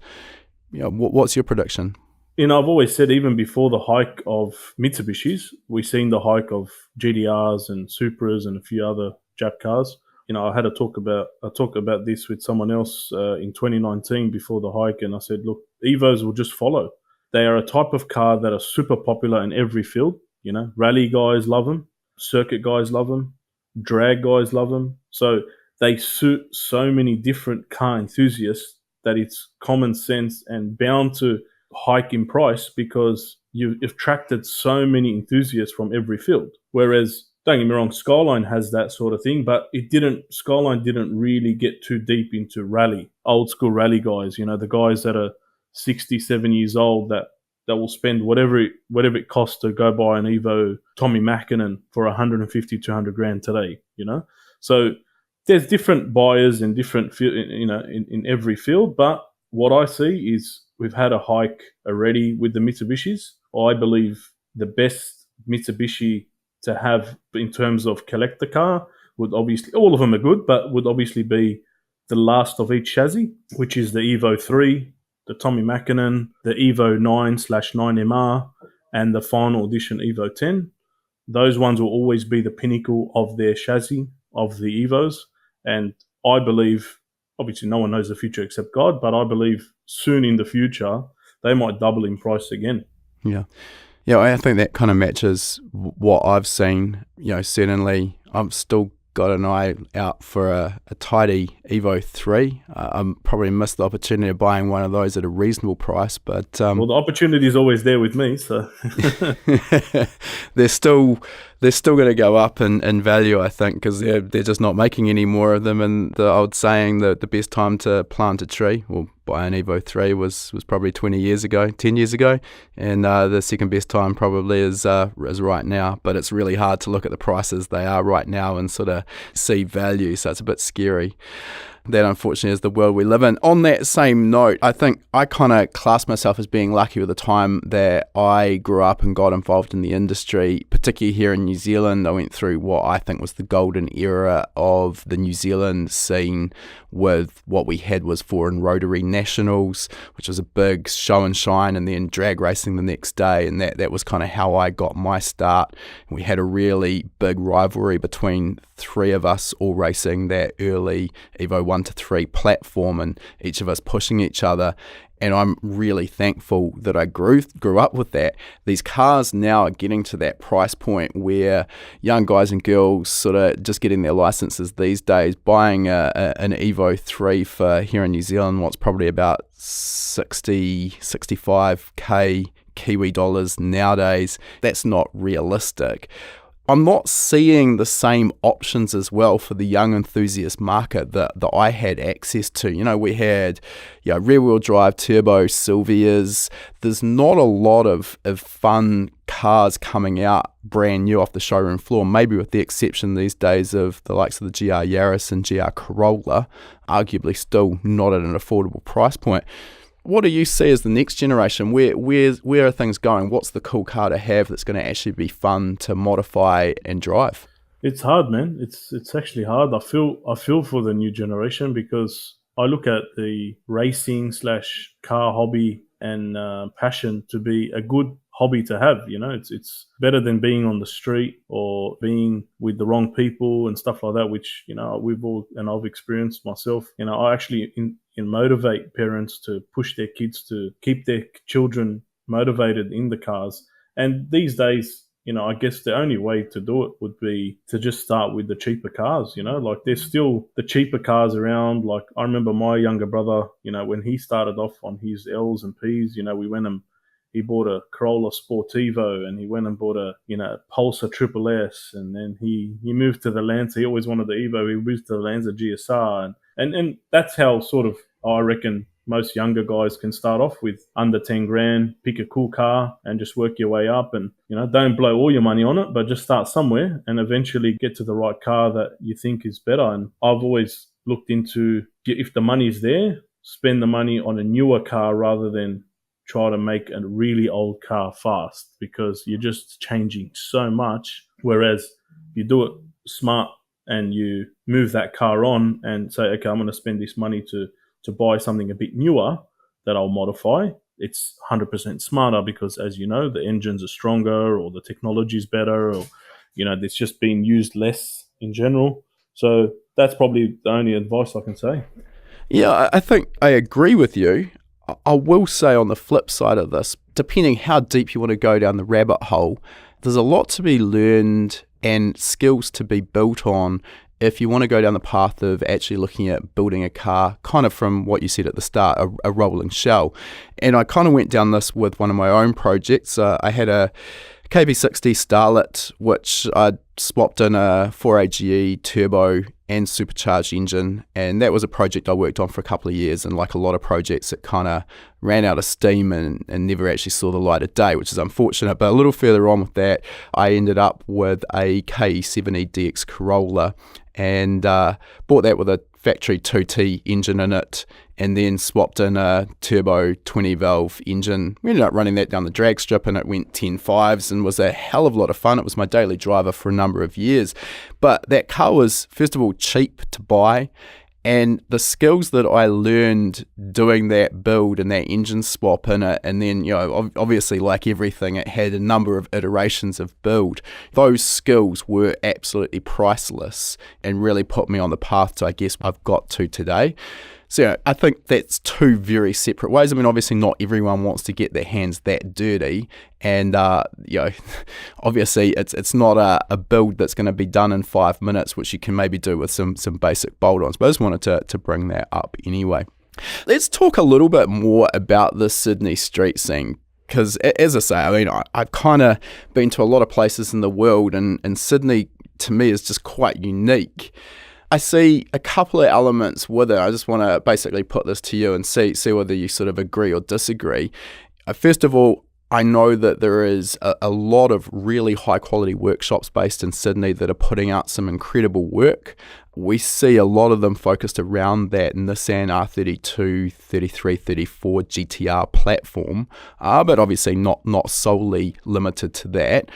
What's your prediction? I've always said, even before the hike of Mitsubishis, we've seen the hike of GDRs and Supras and a few other Jap cars. I had a talk about this with someone else in 2019 before the hike, and I said, look, Evos will just follow. They are a type of car that are super popular in every field. Rally guys love them, circuit guys love them, drag guys love them. So they suit so many different car enthusiasts that it's common sense and bound to hike in price, because you've attracted so many enthusiasts from every field. Whereas, don't get me wrong, Skyline has that sort of thing, but Skyline didn't really get too deep into rally, old school rally guys, the guys that are 67 years old that will spend whatever it costs to go buy an Evo Tommy Mäkinen for 150, 200 grand today, So there's different buyers in different field, in every field. But what I see is we've had a hike already with the Mitsubishis. I believe the best Mitsubishi to have in terms of collector car would obviously, all of them are good, but would obviously be the last of each chassis, which is the Evo 3, the Tommy Mäkinen, the Evo 9/9MR, and the final edition Evo 10. Those ones will always be the pinnacle of their chassis, of the Evos. And I believe obviously no one knows the future except God, but I believe soon in the future, they might double in price again. Yeah. Yeah, I think that kind of matches what I've seen. Certainly I've still got an eye out for a tidy Evo 3. I probably missed the opportunity of buying one of those at a reasonable price, but well, the opportunity is always there with me, so they're still going to go up in value, I think, because they're just not making any more of them. And the old saying that the best time to plant a tree or buy an Evo 3 was probably 10 years ago, and the second best time probably is right now. But it's really hard to look at the prices they are right now and sort of see value, so it's a bit scary. That unfortunately is the world we live in. On that same note, I think I kind of class myself as being lucky with the time that I grew up and got involved in the industry, particularly here in New Zealand. I went through what I think was the golden era of the New Zealand scene, with what we had was foreign rotary nationals, which was a big show and shine, and then drag racing the next day. And that was kind of how I got my start. We had a really big rivalry between three of us all racing that early Evo 1 to 3 platform, and each of us pushing each other. And I'm really thankful that I grew up with that. These cars now are getting to that price point where young guys and girls sort of just getting their licenses these days, buying an Evo 3 for here in New Zealand, what's probably about 65k Kiwi dollars nowadays. That's not realistic. I'm not seeing the same options as well for the young enthusiast market that I had access to. We had rear-wheel drive turbo Silvias. There's not a lot of fun cars coming out brand new off the showroom floor, maybe with the exception these days of the likes of the GR Yaris and GR Corolla, arguably still not at an affordable price point. What do you see as the next generation? Where are things going? What's the cool car to have that's going to actually be fun to modify and drive? It's hard, man. It's actually hard. I feel for the new generation, because I look at the racing / car hobby and passion to be a good hobby to have. It's better than being on the street or being with the wrong people and stuff like that, which we've all, and I've experienced myself. I actually motivate parents to push their kids to keep their children motivated in the cars. And these days, I guess the only way to do it would be to just start with the cheaper cars. Like there's still the cheaper cars around. Like I remember my younger brother, when he started off on his L's and P's, we went and he bought a Corolla Sportivo, and he went and bought a Pulsar Triple S, and then he moved to the Lancer. He always wanted the Evo. He moved to the Lancer GSR, and that's how sort of I reckon most younger guys can start off with under 10 grand, pick a cool car and just work your way up, and don't blow all your money on it, but just start somewhere and eventually get to the right car that you think is better. And I've always looked into, if the money is there, spend the money on a newer car rather than try to make a really old car fast, because you're just changing so much. Whereas you do it smart and you move that car on and say, okay, I'm going to spend this money to buy something a bit newer that I'll modify. It's 100% smarter, because as you know, the engines are stronger, or the technology is better, or it's just being used less in general. So that's probably the only advice I can say. Yeah, I think I agree with you. I will say on the flip side of this, depending how deep you want to go down the rabbit hole, there's a lot to be learned and skills to be built on if you want to go down the path of actually looking at building a car, kind of from what you said at the start, a rolling shell. And I kind of went down this with one of my own projects. I had a KB60 Starlet, which I swapped in a 4AGE turbo and supercharged engine, and that was a project I worked on for a couple of years. And like a lot of projects, it kind of ran out of steam and never actually saw the light of day, which is unfortunate. But a little further on with that, I ended up with a KE70 DX Corolla, and bought that with a factory 2T engine in it, and then swapped in a turbo 20 valve engine. We ended up running that down the drag strip, and it went 10.5s and was a hell of a lot of fun. It was my daily driver for a number of years. But that car was, first of all, cheap to buy, And the skills that I learned doing that build and that engine swap in it, and then, obviously, like everything, it had a number of iterations of build. Those skills were absolutely priceless and really put me on the path to, I guess, I've got to today. So I think that's two very separate ways. I mean, obviously not everyone wants to get their hands that dirty, and obviously it's not a build that's going to be done in 5 minutes, which you can maybe do with some basic bolt-ons. But I just wanted to bring that up anyway. Let's talk a little bit more about the Sydney street scene. Because as I say, I mean, I've kind of been to a lot of places in the world, and Sydney to me is just quite unique. I see a couple of elements with it. I just want to basically put this to you and see whether you sort of agree or disagree. First of all, I know that there is a lot of really high quality workshops based in Sydney that are putting out some incredible work. We see a lot of them focused around that Nissan R32, 33, 34 GTR platform, but obviously not solely limited to that.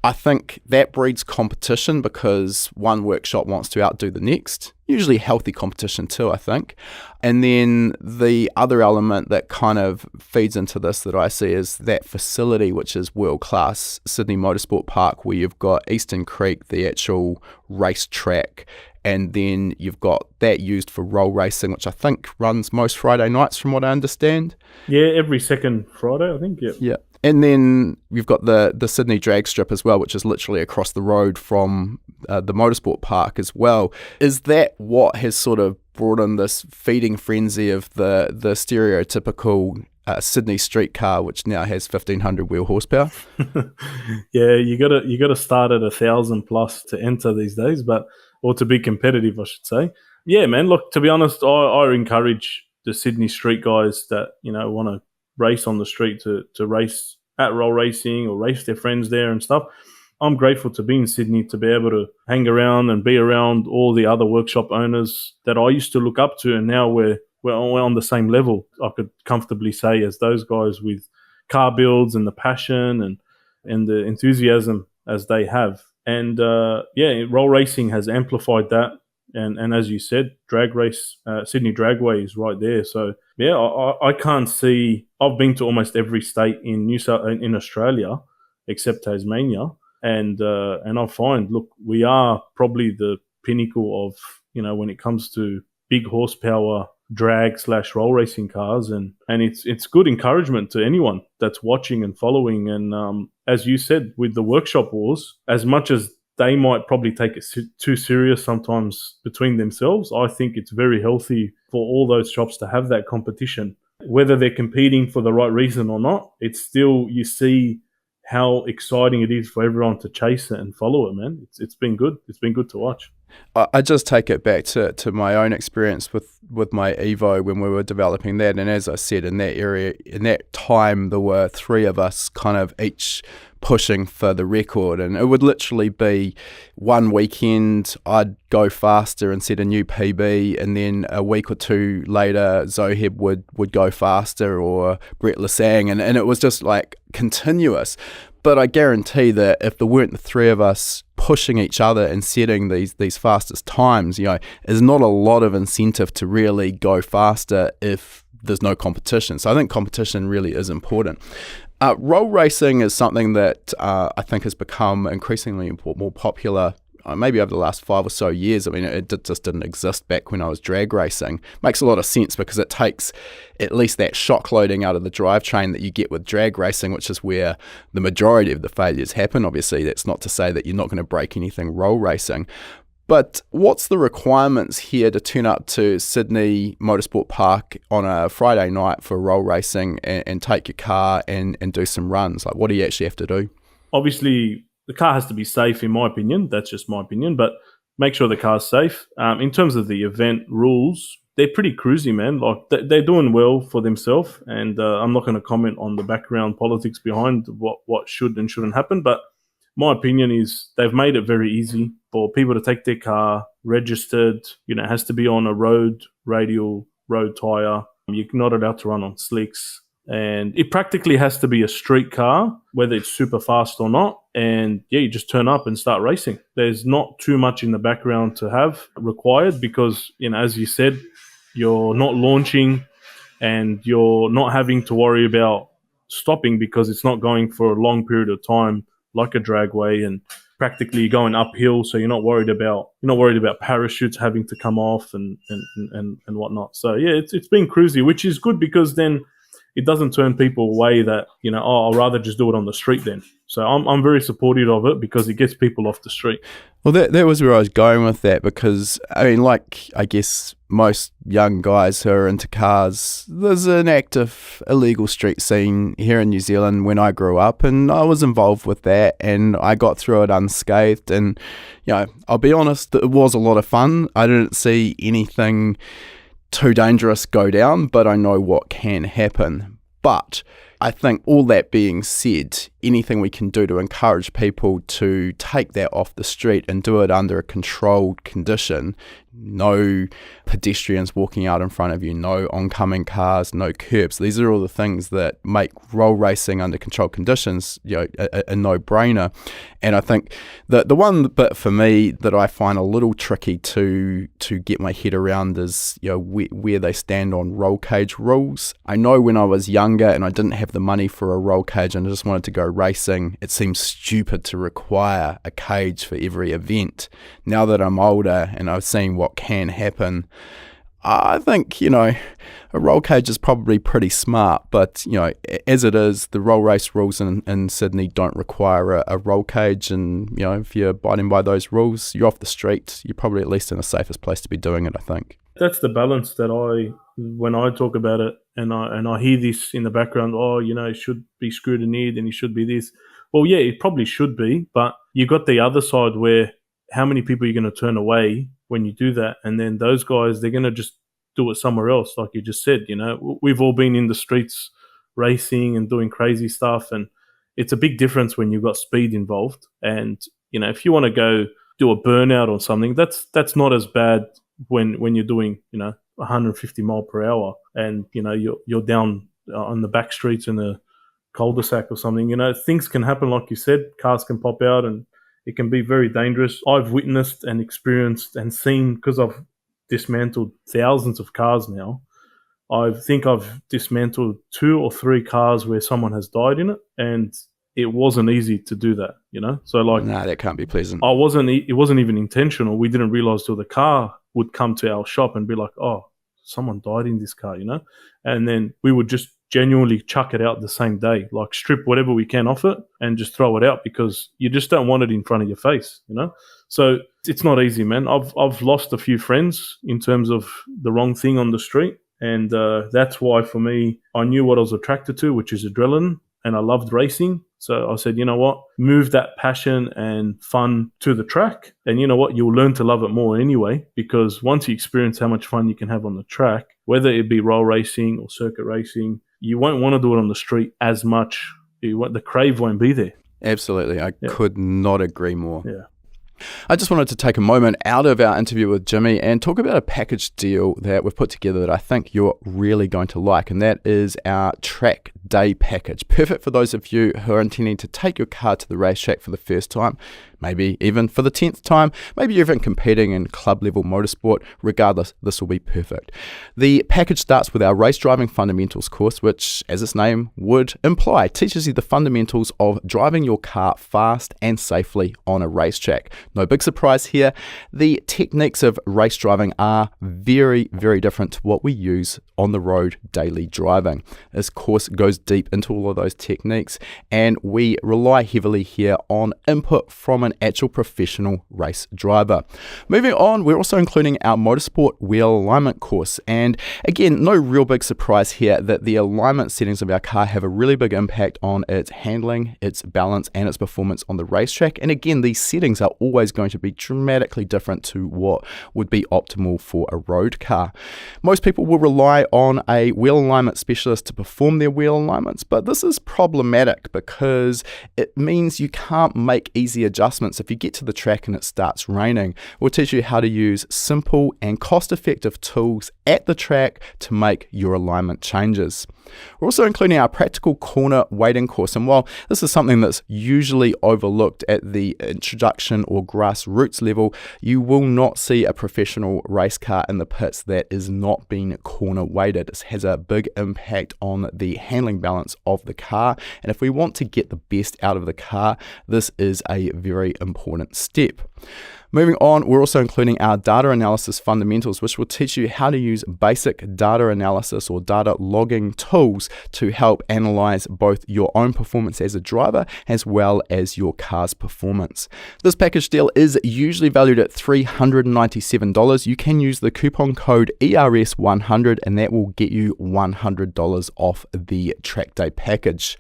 I think that breeds competition because one workshop wants to outdo the next, usually healthy competition too, I think. And then the other element that kind of feeds into this that I see is that facility, which is world-class, Sydney Motorsport Park, where you've got Eastern Creek, the actual race track, and then you've got that used for roll racing, which I think runs most Friday nights from what I understand. Yeah, every second Friday, I think, yeah. Yeah. And then you've got the Sydney drag strip as well, which is literally across the road from the motorsport park as well. Is that what has sort of brought in this feeding frenzy of the stereotypical Sydney street car, which now has 1,500 wheel horsepower? Yeah, you gotta start at 1,000 plus to enter these days, or to be competitive, I should say. Yeah, man. Look, to be honest, I encourage the Sydney street guys that want to race on the street to race at roll racing or race their friends there and stuff. I'm grateful to be in Sydney to be able to hang around and be around all the other workshop owners that I used to look up to, and now we're on the same level, I could comfortably say, as those guys, with car builds and the passion and the enthusiasm as they have. And roll racing has amplified that. And as you said, drag race, Sydney Dragway is right there. So yeah, I can't see. I've been to almost every state in in Australia, except Tasmania, and I find, look, we are probably the pinnacle of when it comes to big horsepower drag / roll racing cars, and it's good encouragement to anyone that's watching and following. And as you said, with the workshop wars, as much as they might probably take it too serious sometimes between themselves, I think it's very healthy for all those shops to have that competition. Whether they're competing for the right reason or not, it's still, you see how exciting it is for everyone to chase it and follow it, man. It's been good. It's been good to watch. I just take it back to my own experience with my Evo when we were developing that. And as I said, in that area, in that time, there were three of us kind of each pushing for the record, and it would literally be one weekend I'd go faster and set a new PB, and then a week or two later Zoheb would go faster, or Brett Lasang, and it was just like continuous. But I guarantee that if there weren't the three of us pushing each other and setting these fastest times, there's not a lot of incentive to really go faster if there's no competition. So I think competition really is important. Roll racing is something that I think has become increasingly more popular maybe over the last 5 or so years. I mean, just didn't exist back when I was drag racing. Makes a lot of sense because it takes at least that shock loading out of the drivetrain that you get with drag racing, which is where the majority of the failures happen. Obviously, that's not to say that you're not going to break anything roll racing. But what's the requirements here to turn up to Sydney Motorsport Park on a Friday night for roll racing and take your car and do some runs? Like, what do you actually have to do? Obviously, the car has to be safe, in my opinion. That's just my opinion. But make sure the car's safe. In terms of the event rules, they're pretty cruisy, man. Like, they're doing well for themselves. And I'm not going to comment on the background politics behind what should and shouldn't happen. But my opinion is they've made it very easy for people to take their car registered. It has to be on a radial road tyre. You're not allowed to run on slicks. And it practically has to be a street car, whether it's super fast or not. And yeah, you just turn up and start racing. There's not too much in the background to have required because, as you said, you're not launching and you're not having to worry about stopping because it's not going for a long period of time like a dragway, and practically you're going uphill, so you're not worried about parachutes having to come off and whatnot. So yeah, it's been cruisy, which is good because then it doesn't turn people away that, I'll rather just do it on the street then. So I'm very supportive of it because it gets people off the street. Well, that was where I was going with that because, I guess most young guys who are into cars, there's an active illegal street scene here in New Zealand when I grew up, and I was involved with that and I got through it unscathed. And, I'll be honest, it was a lot of fun. I didn't see anything too dangerous go down, but I know what can happen. But I think all that being said, anything we can do to encourage people to take that off the street and do it under a controlled condition, no pedestrians walking out in front of you, no oncoming cars, no curbs. These are all the things that make roll racing under controlled conditions, a no-brainer. And I think the one bit for me that I find a little tricky to get my head around is where they stand on roll cage rules. I know when I was younger and I didn't have the money for a roll cage and I just wanted to go racing, it seemed stupid to require a cage for every event. Now that I'm older and I've seen what can happen, I think, a roll cage is probably pretty smart, but, as it is, the roll race rules in Sydney don't require a roll cage, and, if you're abiding by those rules, you're off the street, you're probably at least in the safest place to be doing it, I think. That's the balance that when I talk about it, and I hear this in the background, it should be scrutineered and it should be this. Well, yeah, it probably should be, but you got the other side where how many people are you going to turn away when you do that? And then those guys, they're going to just do it somewhere else. Like you just said, we've all been in the streets racing and doing crazy stuff. And it's a big difference when you've got speed involved. And, if you want to go do a burnout or something, that's not as bad when you're doing, 150 mile per hour and, you're down on the back streets in a cul-de-sac or something. Things can happen, like you said, cars can pop out and it can be very dangerous. I've witnessed and experienced and seen, because I've dismantled thousands of cars now, I think I've dismantled 2 or 3 cars where someone has died in it, and it wasn't easy to do that, So that can't be pleasant. It wasn't even intentional. We didn't realize till the car would come to our shop and be like, oh, someone died in this car, And then we would just genuinely chuck it out the same day, like strip whatever we can off it and just throw it out because you just don't want it in front of your face, So it's not easy, man. I've lost a few friends in terms of the wrong thing on the street, and that's why for me, I knew what I was attracted to, which is adrenaline, and I loved racing. So I said, you know what, move that passion and fun to the track, and you know what, you'll learn to love it more anyway, because once you experience how much fun you can have on the track, whether it be roll racing or circuit racing, you won't want to do it on the street as much. The crave won't be there. Absolutely. I could not agree more. Yeah. I just wanted to take a moment out of our interview with Jimmy and talk about a package deal that we've put together that I think you're really going to like, and that is our Track Day Package. Perfect for those of you who are intending to take your car to the racetrack for the first time, maybe even for the 10th time, maybe you're even competing in club level motorsport. Regardless, this will be perfect. The package starts with our Race Driving Fundamentals course, which, as its name would imply, teaches you the fundamentals of driving your car fast and safely on a racetrack. No big surprise here. The techniques of race driving are very, very different to what we use on the road daily driving. This course goes deep into all of those techniques, and we rely heavily here on input from an actual professional race driver. Moving on, we're also including our motorsport wheel alignment course, and again, no real big surprise here that the alignment settings of our car have a really big impact on its handling, its balance, and its performance on the racetrack. And again, these settings are always always going to be dramatically different to what would be optimal for a road car. Most people will rely on a wheel alignment specialist to perform their wheel alignments, but this is problematic because it means you can't make easy adjustments if you get to the track and it starts raining. We'll teach you how to use simple and cost-effective tools at the track to make your alignment changes. We're also including our practical corner weighting course, and while this is something that's usually overlooked at the introduction or grassroots level, you will not see a professional race car in the pits that is not being corner weighted. It has a big impact on the handling balance of the car, and if we want to get the best out of the car, this is a very important step. Moving on, we're also including our data analysis fundamentals, which will teach you how to use basic data analysis or data logging tools to help analyze both your own performance as a driver as well as your car's performance. This package deal is usually valued at $397. You can use the coupon code ERS100 and that will get you $100 off the track day package.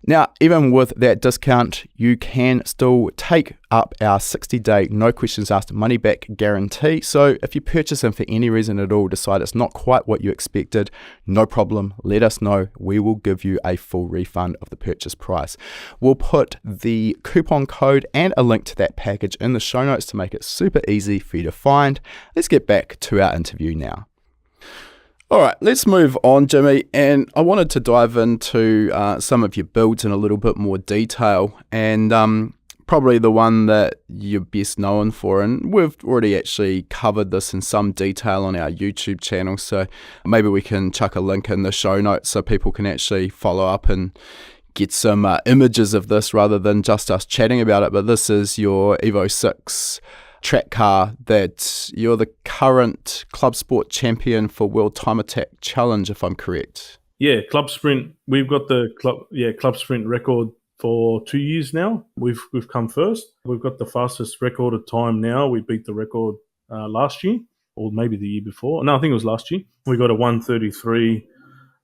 Now, even with that discount, you can still take up our 60-day no questions asked money back guarantee. So if you purchase them for any reason at all, decide it's not quite what you expected, no problem, let us know. We will give you a full refund of the purchase price. We'll put the coupon code and a link to that package in the show notes to make it super easy for you to find. Let's get back to our interview now. All right, let's move on, Jimmy, and I wanted to dive into some of your builds in a little bit more detail, and probably the one that you're best known for, and we've already actually covered this in some detail on our YouTube channel, so maybe we can chuck a link in the show notes so people can actually follow up and get some images of this rather than just us chatting about it. But this is your Evo 6 track car that you're the current Club Sport champion for World Time Attack Challenge, if I'm correct. Yeah, Club Sprint. We've got the Club Sprint record for 2 years now. We've come first. We've got the fastest recorded time now. We beat the record last year, or maybe the year before. No, I think it was last year. We got a 1:33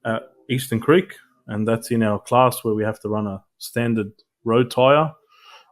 at Eastern Creek, and that's in our class where we have to run a standard road tyre.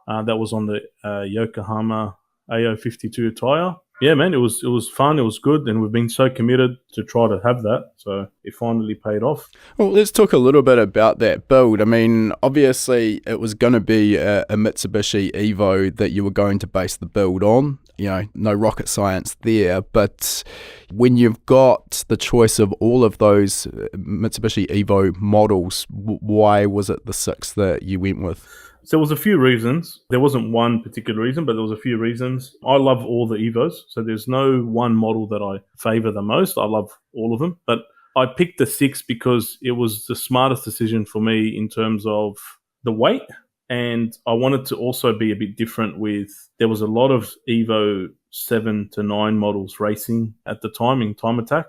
That was on the Yokohama AO52 tyre. Yeah, man, it was fun, it was good, and we've been so committed to try to have that, so it finally paid off. Well, let's talk a little bit about that build. I mean, obviously it was going to be a Mitsubishi Evo that you were going to base the build on. You know, no rocket science there, but when you've got the choice of all of those Mitsubishi Evo models, why was it the 6 that you went with? So there was a few reasons. There wasn't one particular reason, but there was a few reasons. I love all the Evos, so there's no one model that I favor the most. I love all of them, but I picked the 6 because it was the smartest decision for me in terms of the weight, and I wanted to also be a bit different with, there was a lot of Evo 7 to 9 models racing at the time in Time Attack,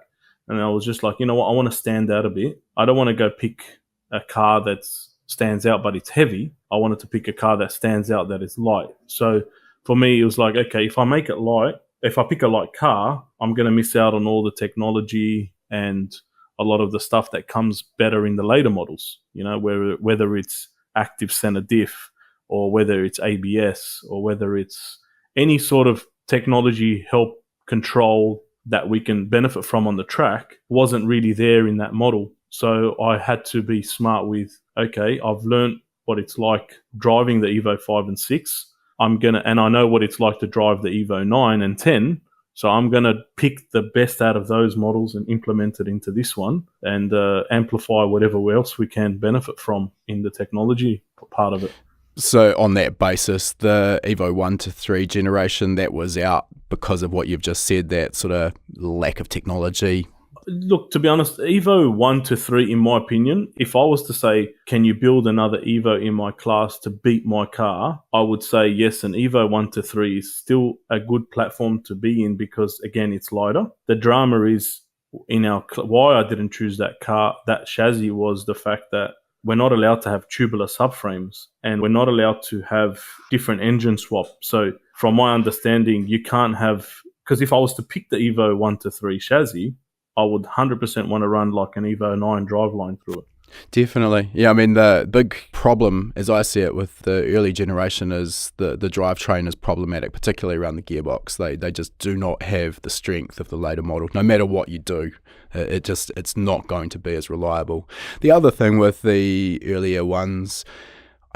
and I was just like, you know what, I want to stand out a bit. I don't want to go pick a car that's stands out but it's heavy. I wanted to pick a car that stands out that is light. So for me, it was like, okay, if I make it light, if I pick a light car, I'm going to miss out on all the technology and a lot of the stuff that comes better in the later models, you know, whether it's active center diff or whether it's ABS or whether it's any sort of technology help control that we can benefit from on the track wasn't really there in that model. So I had to be smart with, okay, I've learned what it's like driving the Evo 5 and 6. And I know what it's like to drive the Evo 9 and 10. So I'm going to pick the best out of those models and implement it into this one and amplify whatever else we can benefit from in the technology part of it. So on that basis, the Evo 1 to 3 generation, that was out because of what you've just said, that sort of lack of technology. Look, to be honest, Evo 1 to 3, in my opinion, if I was to say, can you build another Evo in my class to beat my car, I would say yes, an Evo 1 to 3 is still a good platform to be in because, again, it's lighter. The drama is why I didn't choose that chassis was the fact that we're not allowed to have tubular subframes and we're not allowed to have different engine swap. So from my understanding, you can't have, because if I was to pick the Evo 1 to 3 chassis, I would 100% want to run like an Evo 9 driveline through it. Definitely. Yeah, I mean, the big problem, as I see it, with the early generation is the drivetrain is problematic, particularly around the gearbox. They just do not have the strength of the later model. No matter what you do, it's not going to be as reliable. The other thing with the earlier ones,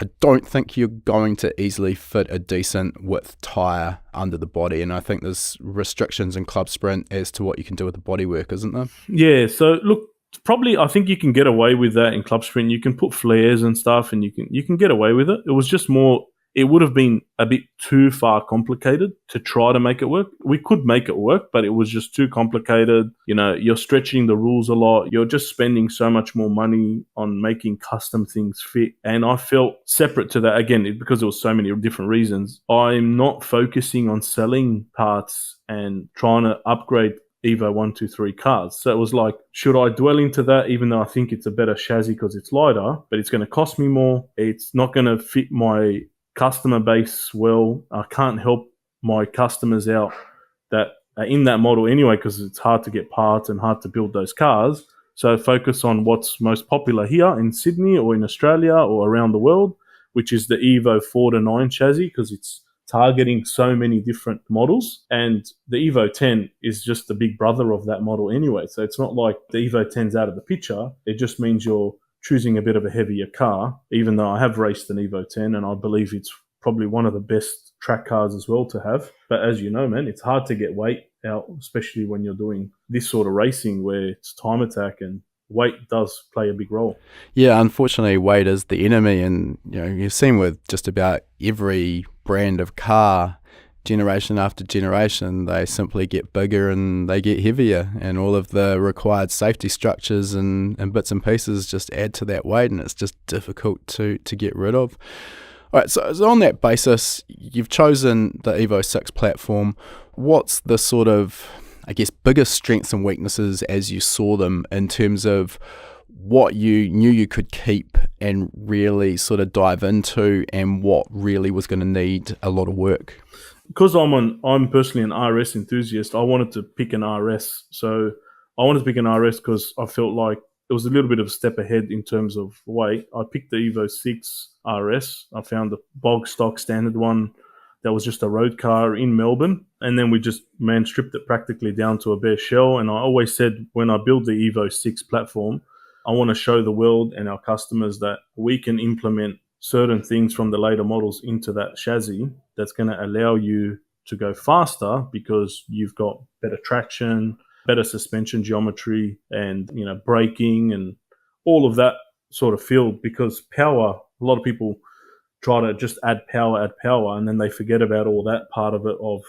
I don't think you're going to easily fit a decent width tyre under the body, and I think there's restrictions in Club Sprint as to what you can do with the bodywork, isn't there? Yeah, so look, probably I think you can get away with that in Club Sprint. You can put flares and stuff, and you can get away with it. It was just more. It would have been a bit too far complicated to try to make it work. We could make it work, but it was just too complicated. You know, you're stretching the rules a lot. You're just spending so much more money on making custom things fit. And I felt separate to that, again, because there was so many different reasons. I'm not focusing on selling parts and trying to upgrade Evo 1, 2, 3 cars. So it was like, should I dwell into that, even though I think it's a better chassis because it's lighter, but it's going to cost me more. It's not going to fit my customer base well. I can't help my customers out that are in that model anyway, because it's hard to get parts and hard to build those cars. So focus on what's most popular here in Sydney or in Australia or around the world, which is the Evo 4 to 9 chassis, because it's targeting so many different models. And the Evo 10 is just the big brother of that model anyway. So it's not like the Evo 10's out of the picture. It just means you're choosing a bit of a heavier car, even though I have raced an Evo 10 and I believe it's probably one of the best track cars as well to have. But as you know, man, it's hard to get weight out, especially when you're doing this sort of racing where it's time attack, and weight does play a big role. Yeah, unfortunately, weight is the enemy, and you've seen with just about every brand of car, generation after generation, they simply get bigger and they get heavier, and all of the required safety structures and bits and pieces just add to that weight, and it's just difficult to get rid of. All right, so on that basis, you've chosen the Evo 6 platform. What's the sort of, I guess, biggest strengths and weaknesses as you saw them in terms of what you knew you could keep and really sort of dive into, and what really was going to need a lot of work? Because I'm personally an RS enthusiast, I wanted to pick an RS. So I wanted to pick an RS because I felt like it was a little bit of a step ahead in terms of weight. I picked the Evo 6 RS. I found the bog stock standard one that was just a road car in Melbourne. And then we just stripped it practically down to a bare shell. And I always said, when I build the Evo 6 platform, I want to show the world and our customers that we can implement certain things from the later models into that chassis that's going to allow you to go faster, because you've got better traction, better suspension geometry, and braking and all of that sort of field. Because power, a lot of people try to just add power, and then they forget about all that part of it of,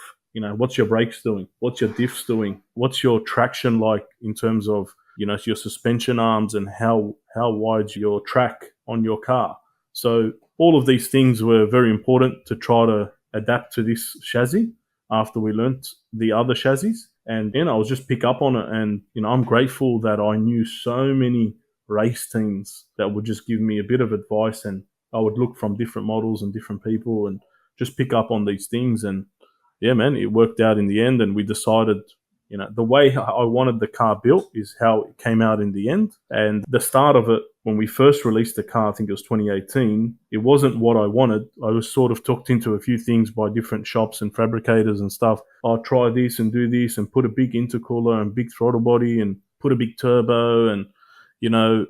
what's your brakes doing? What's your diffs doing? What's your traction like in terms of, your suspension arms, and how wide's your track on your car? So all of these things were very important to try to adapt to this chassis after we learnt the other chassis. And I was just pick up on it. And, I'm grateful that I knew so many race teams that would just give me a bit of advice, and I would look from different models and different people and just pick up on these things. And yeah, man, it worked out in the end. And we decided, the way I wanted the car built is how it came out in the end. And the start of it, when we first released the car, I think it was 2018, it wasn't what I wanted. I was sort of talked into a few things by different shops and fabricators and stuff. I'll try this and do this and put a big intercooler and big throttle body and put a big turbo and,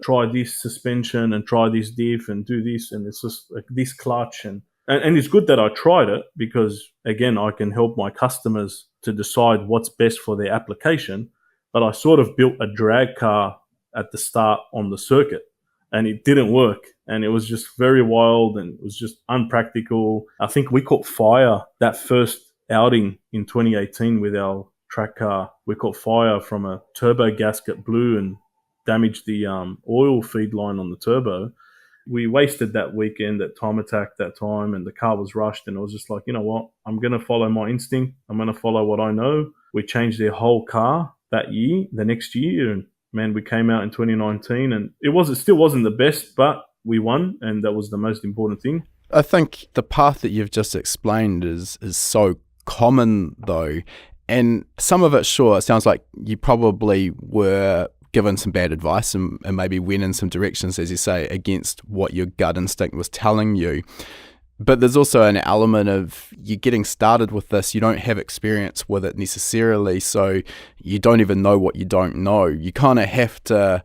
try this suspension and try this diff and do this. And it's just like this clutch. And it's good that I tried it, because, again, I can help my customers to decide what's best for their application. But I sort of built a drag car at the start on the circuit, and it didn't work. And it was just very wild, and it was just unpractical. I think we caught fire that first outing in 2018 with our track car. We caught fire from a turbo gasket blew and damaged the oil feed line on the turbo. We wasted that weekend at time attack that time, and the car was rushed. And I was just like, you know what? I'm going to follow my instinct. I'm going to follow what I know. We changed their whole car that year, the next year. And man, we came out in 2019, and it still wasn't the best, but we won. And that was the most important thing. I think the path that you've just explained is so common though. And some of it, sure, it sounds like you probably were given some bad advice and maybe went in some directions, as you say, against what your gut instinct was telling you. But there's also an element of you getting started with this. You don't have experience with it necessarily, so you don't even know what you don't know. You kind of have to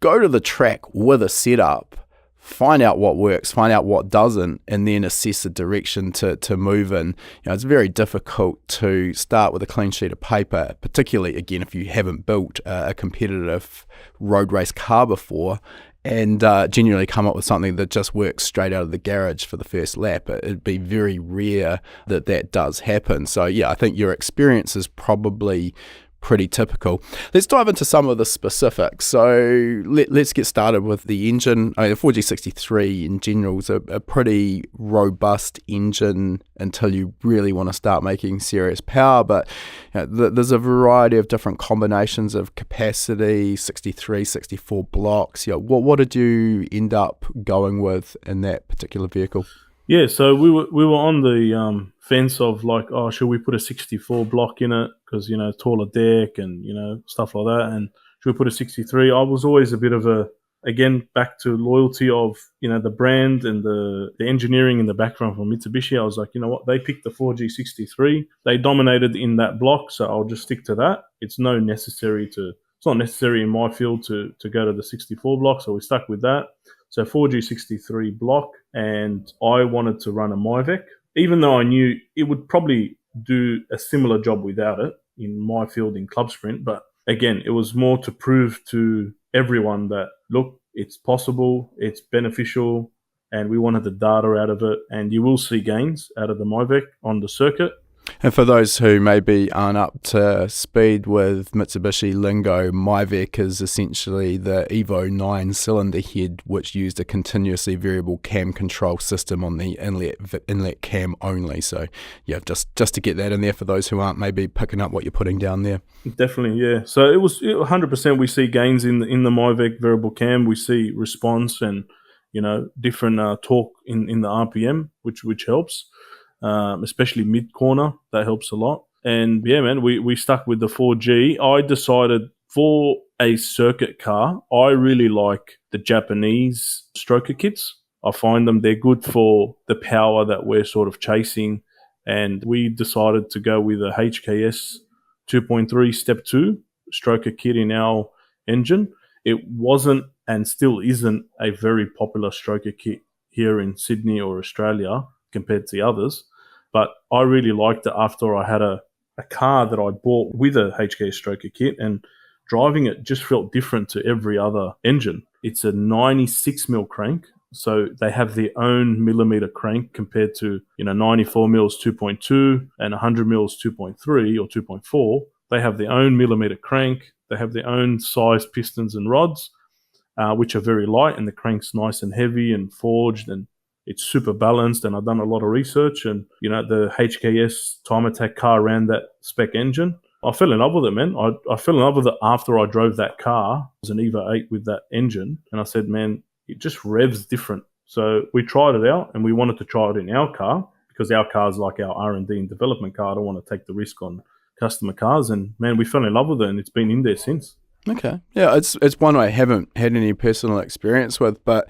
go to the track with a setup, find out what works, find out what doesn't, and then assess the direction to move in. It's very difficult to start with a clean sheet of paper, particularly, again, if you haven't built a competitive road race car before, and genuinely come up with something that just works straight out of the garage for the first lap. It'd be very rare that does happen. So, yeah, I think your experience is probably pretty typical. Let's dive into some of the specifics. So let's get started with the engine. The 4G63 in general is a pretty robust engine until you really want to start making serious power, but there's a variety of different combinations of capacity, 63, 64 blocks. What did you end up going with in that particular vehicle? Yeah, so we were on the fence of like, oh, should we put a 64 block in it because taller deck and stuff like that, and should we put a 63? I was always a bit of again back to loyalty of the brand and the engineering in the background from Mitsubishi. I was like, you know what, they picked the 4G63, they dominated in that block, so I'll just stick to that. It's not necessary in my field to go to the 64 block, so we stuck with that. So 4G63 block, and I wanted to run a Myvec, even though I knew it would probably do a similar job without it in my field in Club Sprint. But again, it was more to prove to everyone that, look, it's possible, it's beneficial, and we wanted the data out of it. And you will see gains out of the Myvec on the circuit. And for those who maybe aren't up to speed with Mitsubishi lingo, Myvec is essentially the Evo 9-cylinder head, which used a continuously variable cam control system on the inlet cam only. So, yeah, just to get that in there for those who aren't maybe picking up what you're putting down there. Definitely, yeah. So it was 100%. We see gains in the Myvec variable cam. We see response and different torque in the RPM, which helps. Especially mid-corner, that helps a lot. And yeah, man, we stuck with the 4G. I decided for a circuit car, I really like the Japanese stroker kits. I find they're good for the power that we're sort of chasing. And we decided to go with a HKS 2.3 Step 2 stroker kit in our engine. It wasn't and still isn't a very popular stroker kit here in Sydney or Australia compared to the others. But I really liked it after I had a car that I bought with a HKS stroker kit, and driving it just felt different to every other engine. It's a 96mm crank, so they have their own millimeter crank compared to 94mm 2.2 and 100mm 2.3 or 2.4. They have their own millimeter crank. They have their own size pistons and rods, which are very light, and the crank's nice and heavy and forged, and it's super balanced. And I've done a lot of research, and the HKS Time Attack car ran that spec engine. I fell in love with it, man. I fell in love with it after I drove that car. It was an Evo 8 with that engine, and I said, man, it just revs different. So we tried it out, and we wanted to try it in our car because our car is like our R&D and development car. I don't want to take the risk on customer cars, and man, we fell in love with it, and it's been in there since. Okay. Yeah, it's one I haven't had any personal experience with, but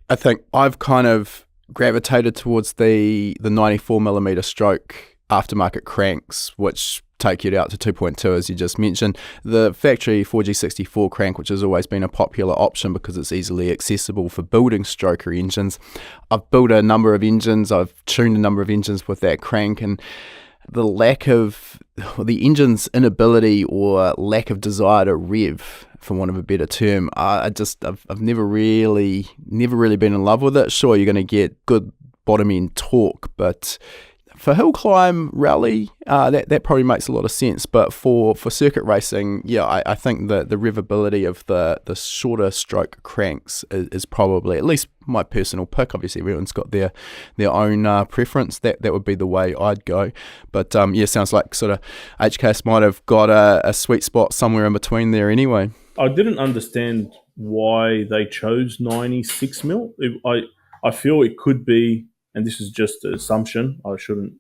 I think I've kind of gravitated towards the 94mm stroke aftermarket cranks, which take it out to 2.2, as you just mentioned. The factory 4G64 crank, which has always been a popular option because it's easily accessible for building stroker engines. I've built a number of engines, I've tuned a number of engines with that crank, and the engine's inability or lack of desire to rev, for want of a better term, I've never really been in love with it. Sure, you're going to get good bottom end torque, but for hill climb rally, that probably makes a lot of sense. But for circuit racing, yeah, I think the revability of the shorter stroke cranks is probably, at least my personal pick. Obviously, everyone's got their own preference. That would be the way I'd go. But yeah, sounds like sort of HKS might have got a sweet spot somewhere in between there anyway. I didn't understand why they chose 96mm. I feel it could be, and this is just an assumption, I shouldn't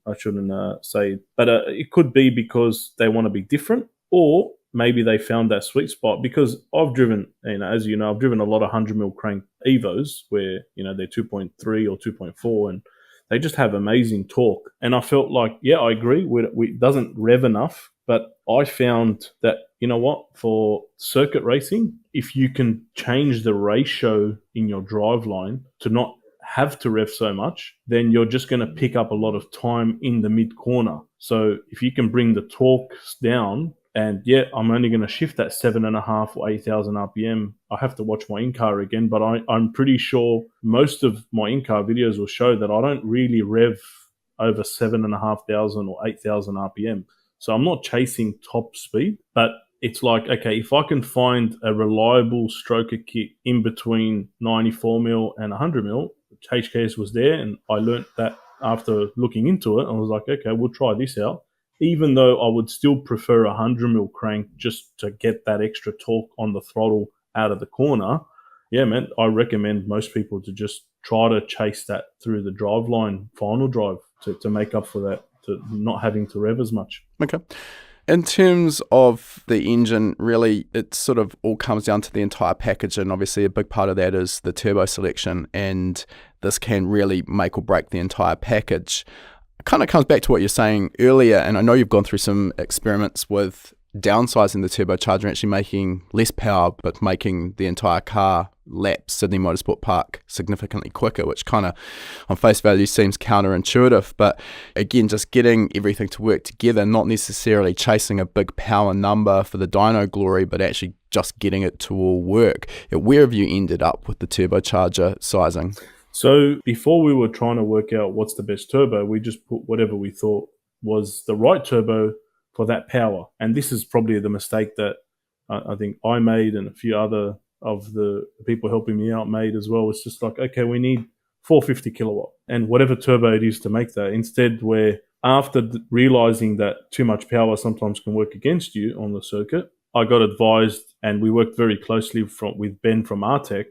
say, but it could be because they want to be different, or maybe they found that sweet spot, because I've driven, as you know, I've driven a lot of 100 mil crank Evos where, they're 2.3 or 2.4 and they just have amazing torque. And I felt like, yeah, I agree, it doesn't rev enough, but I found that, for circuit racing, if you can change the ratio in your driveline to not have to rev so much, then you're just going to pick up a lot of time in the mid corner. So if you can bring the torque down, and yeah, I'm only going to shift at 7.5 or 8,000 RPM. I have to watch my in-car again, but I'm pretty sure most of my in-car videos will show that I don't really rev over 7,500 or 8,000 RPM. So I'm not chasing top speed, but it's like, okay, if I can find a reliable stroker kit in between 94 mil and 100 mil, HKS was there, and I learnt that after looking into it. I was like, okay, we'll try this out. Even though I would still prefer a 100 mil crank just to get that extra torque on the throttle out of the corner, yeah, man, I recommend most people to just try to chase that through the driveline final drive to make up for that, to not having to rev as much. Okay. In terms of the engine, really, it sort of all comes down to the entire package, and obviously a big part of that is the turbo selection, and this can really make or break the entire package. It kind of comes back to what you're saying earlier, and I know you've gone through some experiments with downsizing the turbocharger, actually making less power, but making the entire car lap Sydney Motorsport Park significantly quicker, which kind of on face value seems counterintuitive. But again, just getting everything to work together, not necessarily chasing a big power number for the dyno glory, but actually just getting it to all work. Where have you ended up with the turbocharger sizing? So before we were trying to work out what's the best turbo, we just put whatever we thought was the right turbo for that power. And this is probably the mistake that I think I made, and a few other of the people helping me out made as well. It's just like, okay, we need 450 kilowatt and whatever turbo it is to make that. Instead, where after realizing that too much power sometimes can work against you on the circuit, I got advised, and we worked very closely with Ben from Artec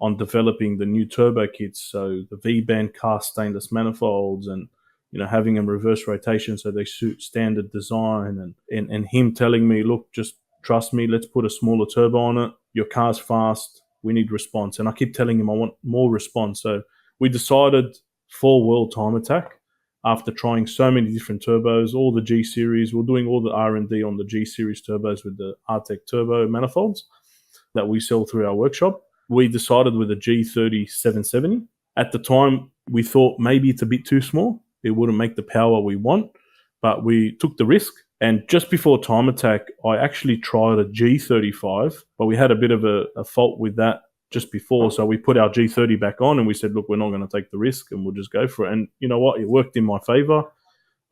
on developing the new turbo kits. So the V-band cast stainless manifolds, and having them reverse rotation so they suit standard design, and him telling me, look, just trust me, let's put a smaller turbo on it. Your car's fast. We need response. And I keep telling him I want more response. So we decided for World Time Attack, after trying so many different turbos, all the G series, we're doing all the R&D on the G series turbos with the Artec turbo manifolds that we sell through our workshop. We decided with a G30-770. At the time, we thought maybe it's a bit too small. It wouldn't make the power we want, but we took the risk. And just before Time Attack, I actually tried a G35, but we had a bit of a fault with that just before. So we put our G30 back on and we said, look, we're not going to take the risk and we'll just go for it. And you know what? It worked in my favor.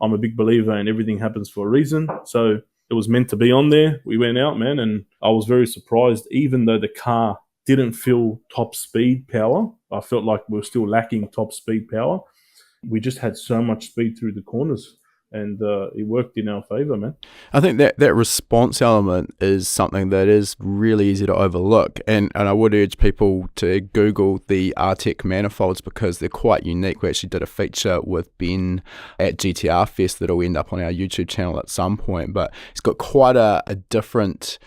I'm a big believer in everything happens for a reason. So it was meant to be on there. We went out, man, and I was very surprised. Even though the car didn't feel top speed power, I felt like we were still lacking top speed power. We just had so much speed through the corners, and it worked in our favor, man. I think that response element is something that is really easy to overlook, and I would urge people to Google the Artec manifolds because they're quite unique. We actually did a feature with Ben at GTR Fest that'll end up on our YouTube channel at some point, but it's got quite a different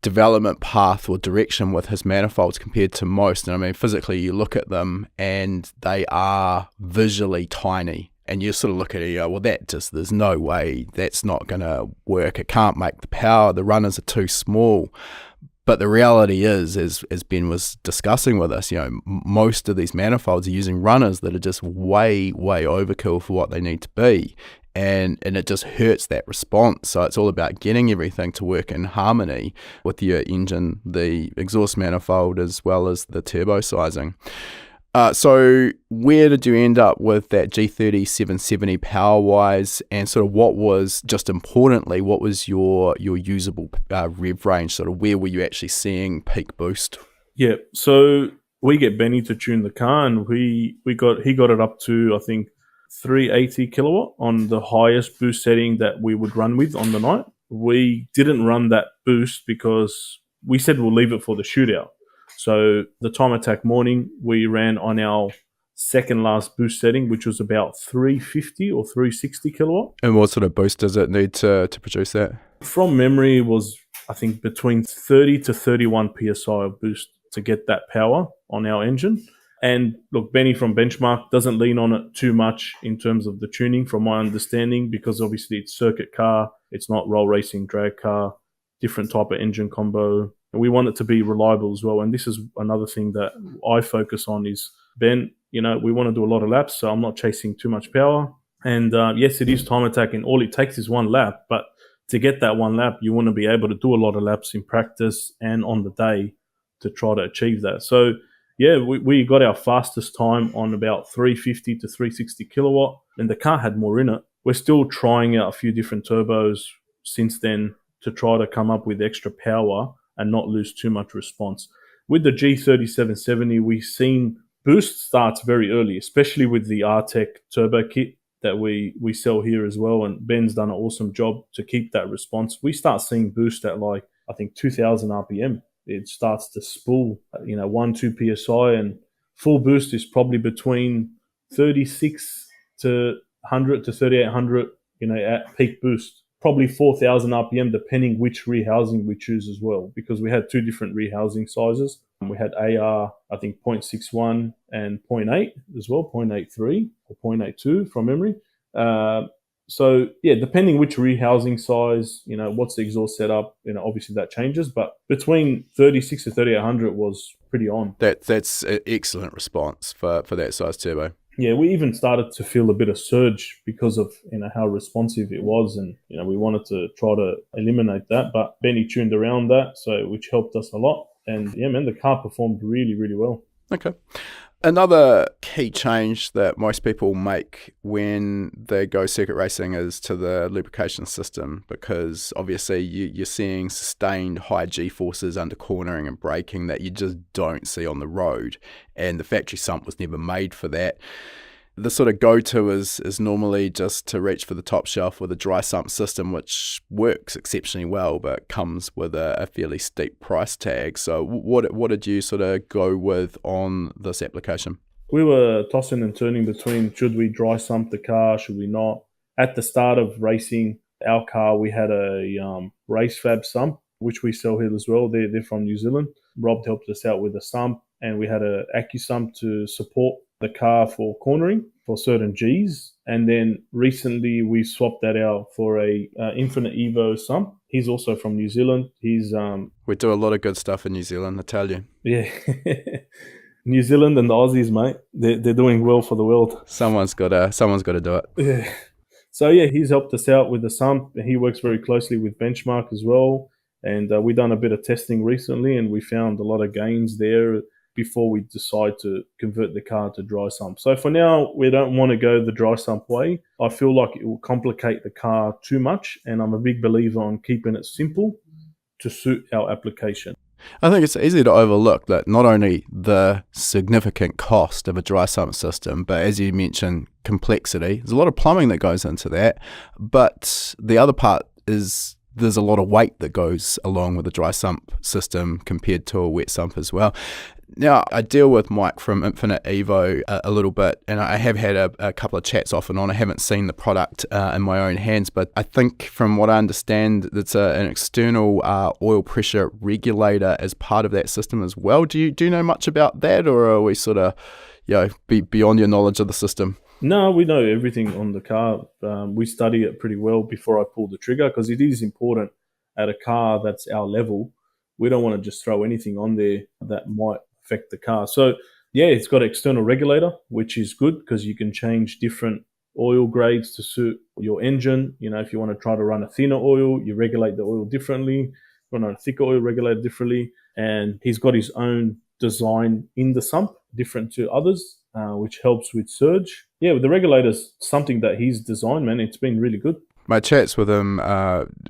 development path or direction with his manifolds compared to most. And I mean, physically you look at them and they are visually tiny, and you sort of look at it, you go, well, there's no way that's not going to work. It can't make the power. The runners are too small. But the reality is, as Ben was discussing with us, most of these manifolds are using runners that are just way, way overkill for what they need to be. And it just hurts that response. So it's all about getting everything to work in harmony with your engine, the exhaust manifold, as well as the turbo sizing. So where did you end up with that G30-770 power-wise, and sort of what was, just importantly, what was your usable rev range? Sort of where were you actually seeing peak boost? Yeah, so we get Benny to tune the car, and he got it up to, I think, 380 kilowatt on the highest boost setting that we would run with on the night. We didn't run that boost because we said we'll leave it for the shootout. So the Time Attack morning, we ran on our second last boost setting, which was about 350 or 360 kilowatt. And what sort of boost does it need to produce that? From memory, it was I think, between 30 to 31 psi of boost to get that power on our engine. And look, Benny from Benchmark doesn't lean on it too much in terms of the tuning, from my understanding, because obviously it's circuit car, it's not roll racing drag car, different type of engine combo. And we want it to be reliable as well. And this is another thing that I focus on is, Ben, we want to do a lot of laps, so I'm not chasing too much power. And yes, it is time attack, and all it takes is one lap. But to get that one lap, you want to be able to do a lot of laps in practice and on the day to try to achieve that. So, yeah, we got our fastest time on about 350 to 360 kilowatt, and the car had more in it. We're still trying out a few different turbos since then to try to come up with extra power and not lose too much response. With the G3770, we've seen boost starts very early, especially with the RTEC turbo kit that we sell here as well. And Ben's done an awesome job to keep that response. We start seeing boost at I think 2000 RPM. It starts to spool, 1-2 psi, and full boost is probably between 36 to 100 to 3800, at peak boost. Probably 4000 RPM, depending which rear housing we choose as well, because we had two different rear housing sizes. We had AR, I think 0.61 and 0.8 as well, 0.83 or 0.82 from memory. So, yeah, depending which rear housing size, what's the exhaust setup, obviously that changes. But between 36 to 3800 was pretty on. That's an excellent response for that size turbo. Yeah, we even started to feel a bit of surge because of how responsive it was, and we wanted to try to eliminate that. But Benny tuned around that, which helped us a lot. And yeah, man, the car performed really, really well. Okay. Another key change that most people make when they go circuit racing is to the lubrication system, because obviously you're seeing sustained high G-forces under cornering and braking that you just don't see on the road, and the factory sump was never made for that. The sort of go-to is normally just to reach for the top shelf with a dry sump system, which works exceptionally well, but comes with a fairly steep price tag. So what did you sort of go with on this application? We were tossing and turning between, should we dry sump the car, should we not? At the start of racing our car, we had a race fab sump, which we sell here as well. They're from New Zealand. Rob helped us out with a sump, and we had an AccuSump to support the car for cornering for certain Gs. And then recently we swapped that out for a Infinite Evo sump. He's also from New Zealand. We do a lot of good stuff in New Zealand, I tell you. Yeah. New Zealand and the Aussies, mate, they're doing well for the world. Someone's got to do it. Yeah. So yeah, he's helped us out with the sump. He works very closely with Benchmark as well. And we've done a bit of testing recently, and we found a lot of gains there before we decide to convert the car to dry sump. So for now, we don't want to go the dry sump way. I feel like it will complicate the car too much, and I'm a big believer on keeping it simple to suit our application. I think it's easy to overlook that not only the significant cost of a dry sump system, but as you mentioned, complexity. There's a lot of plumbing that goes into that, but the other part is there's a lot of weight that goes along with a dry sump system compared to a wet sump as well. Now, I deal with Mike from Infinite Evo a little bit, and I have had a couple of chats off and on. I haven't seen the product in my own hands, but I think from what I understand, it's an external oil pressure regulator as part of that system as well. Do you know much about that, or are we sort of beyond your knowledge of the system? No, we know everything on the car. We study it pretty well before I pull the trigger, because it is important at a car that's our level. We don't want to just throw anything on there that might affect the car. So yeah, it's got an external regulator, which is good because you can change different oil grades to suit your engine. If you want to try to run a thinner oil, you regulate the oil differently. If you want a thicker oil, regulate it differently. And he's got his own design in the sump, different to others, which helps with surge. Yeah, with the regulator's something that he's designed, man. It's been really good. My chats with him,